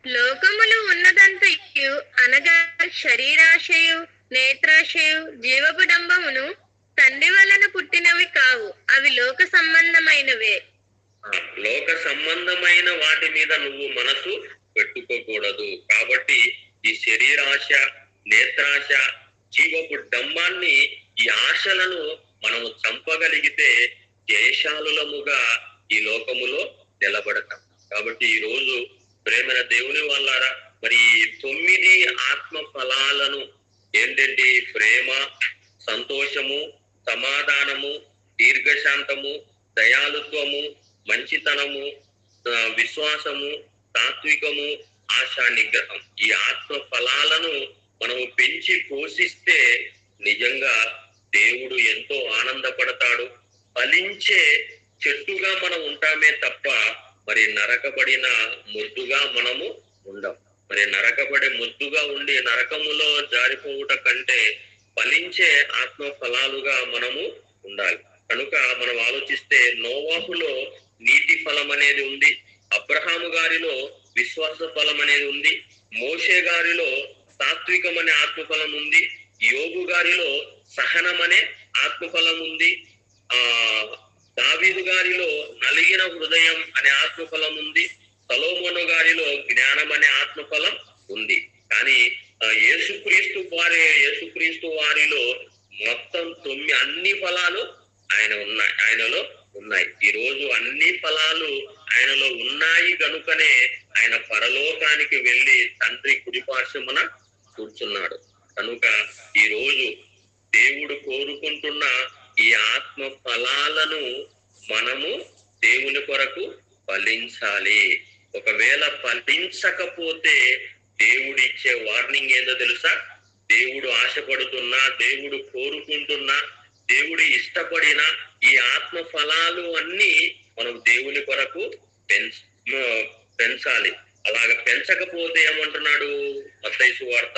లోకములు ఉన్నదంతయు అనగా శరీరాశయు, నేత్రాశయు, జీవపు డంబమును తండ్రి వలన పుట్టినవి కావు, అవి లోక సంబంధమైనవే. లోక సంబంధమైన వాటి మీద నువ్వు మనసు పెట్టుకోకూడదు. కాబట్టి ఈ శరీరాశ, నేత్రాశ, జీవపు డంబాన్ని, ఈ ఆశలను మనము చంపగలిగితే జయశాలులముగా ఈ లోకములో నిలబడతాం. కాబట్టి ఈ రోజు ప్రేమైన దేవుని వాళ్ళారా, మరి 9 ఆత్మ ఫలాలను ఏంటంటే ప్రేమ, సంతోషము, సమాధానము, దీర్ఘశాంతము, దయాలుత్వము, మంచితనము, విశ్వాసము, సాత్వికము, ఆశా నిగ్రహం, ఈ ఆత్మ ఫలాలను మనము పెంచి పోషిస్తే నిజంగా దేవుడు ఎంతో ఆనందపడతాడు. ఫలించే చెట్టుగా మనం ఉంటామే తప్ప మరి నరకబడిన మొద్దుగా మనము ఉండం. మరి నరకబడి మొద్దుగా ఉండి నరకములో జారిపోవుట కంటే ఫలించే ఆత్మ ఫలాలుగా మనము ఉండాలి. కనుక మనం ఆలోచిస్తే నోవాహులో నీతి ఫలం అనేది ఉంది, అబ్రహాము గారిలో విశ్వాస ఫలం అనేది ఉంది, మోషే గారిలో సాత్వికం అనే ఆత్మఫలం ఉంది, యోబు గారిలో సహనం అనే ఆత్మఫలం ఉంది, దావీదు గారిలో నలిగిన హృదయం అనే ఆత్మఫలం ఉంది, సొలొమోను గారిలో జ్ఞానం అనే ఆత్మఫలం ఉంది. కానీ యేసుక్రీస్తు వారిలో మొత్తం 9 అన్ని ఫలాలు ఆయనలో ఉన్నాయి. ఈ రోజు అన్ని ఫలాలు ఆయనలో ఉన్నాయి కనుకనే ఆయన పరలోకానికి వెళ్ళి తండ్రి కుడిపార్శ్వమున కూర్చున్నాడు. కనుక ఈ రోజు దేవుడు కోరుకుంటున్న ఈ ఆత్మ ఫలాలను మనము దేవుని కొరకు ఫలించాలి. ఒకవేళ ఫలించకపోతే దేవుడు ఇచ్చే వార్నింగ్ ఏందో తెలుసా? దేవుడు ఆశపడుతున్నా, దేవుడు కోరుకుంటున్నా, దేవుడు ఇష్టపడిన ఈ ఆత్మ ఫలాలు అన్ని మనం దేవుని కొరకు పెంచాలి. అలాగ పెంచకపోతే ఏమంటున్నాడు? మత్తయి సువార్త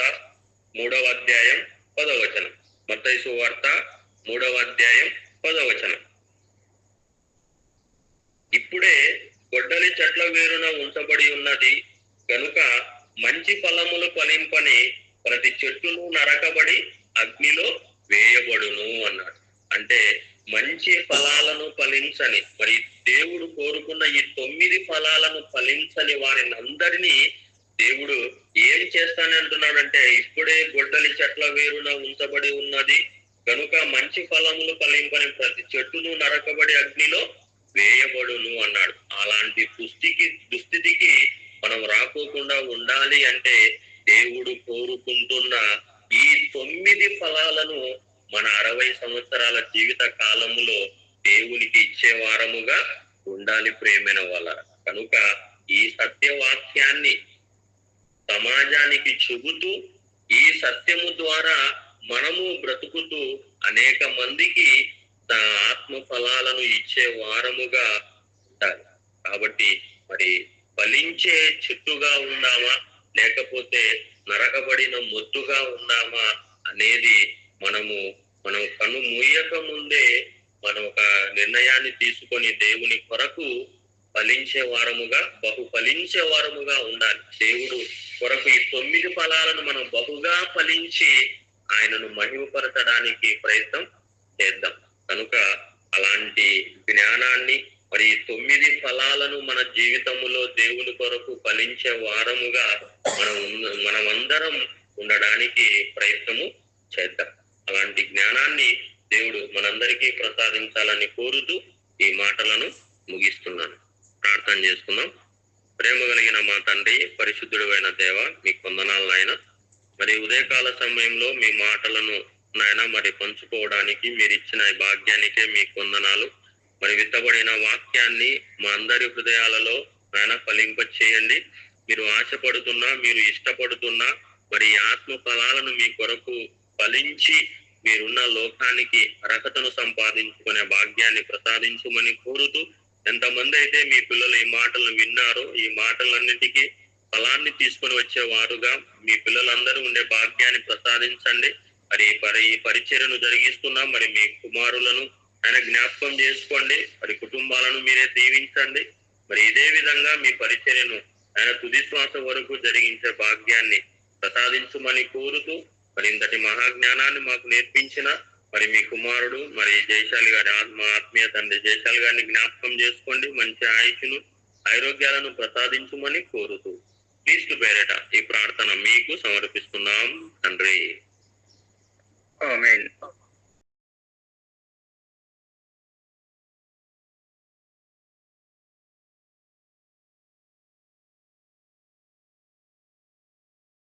3వ అధ్యాయం 10వ వచనం. మత్తయి సువార్త 3వ అధ్యాయం 10వ వచనం. ఇప్పుడే గొడ్డలి చెట్ల వేరున ఉంచబడి ఉన్నది కనుక మంచి ఫలములు ఫలింపని ప్రతి చెట్టును నరకబడి అగ్నిలో వేయబడును అన్నాడు. అంటే మంచి ఫలాలను ఫలించని, మరి దేవుడు కోరుకున్న ఈ 9 ఫలాలను ఫలించని వారిని అందరినీ దేవుడు ఏం చేస్తానని అంటున్నాడంటే, ఇప్పుడే గొడ్డలి చెట్ల వేరున ఉంచబడి ఉన్నది కనుక మంచి ఫలములు ఫలింపని ప్రతి చెట్టును నరకబడి అగ్నిలో వేయబడును అన్నాడు. అలాంటి దుస్థితికి మనం రాకోకుండా ఉండాలి అంటే దేవుడు కోరుకుంటున్న ఈ 9 ఫలాలను మన 60 సంవత్సరాల జీవిత కాలములో దేవునికి ఇచ్చే వారముగా ఉండాలి ప్రేమైన వాళ్ళ. కనుక ఈ సత్యవాక్యాన్ని సమాజానికి చెబుతూ ఈ సత్యము ద్వారా మనము బ్రతుకుతూ అనేక మందికి ఆత్మ ఫలాలను ఇచ్చే వారముగా ఉండాలి. కాబట్టి మరి ఫలించే చెట్టుగా ఉందామా లేకపోతే నరకబడిన మొద్దుగా ఉందామా అనేది మనం కన్ను మూయక ముందే మనం ఒక నిర్ణయాన్ని తీసుకొని దేవుని కొరకు ఫలించే వారముగా ఫలించే వారముగా ఉండాలి. దేవుడు కొరకు ఈ 9 ఫలాలను మనం బహుగా ఫలించి ఆయనను మహిమపరచడానికి ప్రయత్నం చేద్దాం. కనుక అలాంటి జ్ఞానాన్ని మరి 9 ఫలాలను మన జీవితంలో దేవుని కొరకు ఫలించే వారముగా మనమందరం ఉండడానికి ప్రయత్నము చేద్దాం. అలాంటి జ్ఞానాన్ని దేవుడు మనందరికీ ప్రసాదించాలని కోరుతూ ఈ మాటలను ముగిస్తున్నాను. ప్రార్థన చేసుకుందాం. ప్రేమ కలిగిన మా తండ్రి, పరిశుద్ధుడు అయిన దేవ, మీకు వందనాలు నాయన. మరి ఉదయకాల సమయంలో మీ మాటలను నాయన మరి పంచుకోవడానికి మీరు ఇచ్చిన ఈ భాగ్యానికే మీకు వందనాలు. మరి విత్తబడిన వాక్యాన్ని మా అందరి హృదయాలలో నాయన ఫలింప చేయండి. మీరు ఆశపడుతున్నా, మీరు ఇష్టపడుతున్నా మరి ఆత్మ ఫలాలను మీ కొరకు ఫలించి మీరున్న లోకానికి అర్హతను సంపాదించుకునే భాగ్యాన్ని ప్రసాదించమని కోరుతూ, ఎంతమంది అయితే మీ పిల్లలు ఈ మాటలను విన్నారో ఈ మాటలన్నిటికీ ఫలాన్ని తీసుకొని వచ్చేవారుగా మీ పిల్లలందరూ ఉండే భాగ్యాన్ని ప్రసాదించండి. మరి ఈ పరిచర్యను జరిగిస్తున్నాం. మరి మీ కుమారులను ఆయన జ్ఞాపకం చేసుకోండి. మరి కుటుంబాలను మీరే దీవించండి. మరి ఇదే విధంగా మీ పరిచర్యను ఆయన తుది శ్వాస వరకు జరిగించే భాగ్యాన్ని ప్రసాదించమని కోరుతూ, మరి ఇంతటి మహాజ్ఞానాన్ని మాకు నేర్పించిన మరి మీ కుమారుడు మరి జయశాలి గారి ఆత్మీయ తండ్రి జయశాలి గారిని జ్ఞాపకం చేసుకోండి. మంచి ఆయుష్ను ఆరోగ్యాలను ప్రసాదించమని కోరుతూ క్రీస్తు పేరిట ఈ ప్రార్థన మీకు సమర్పిస్తున్నాం తండ్రి. ఆమేన్.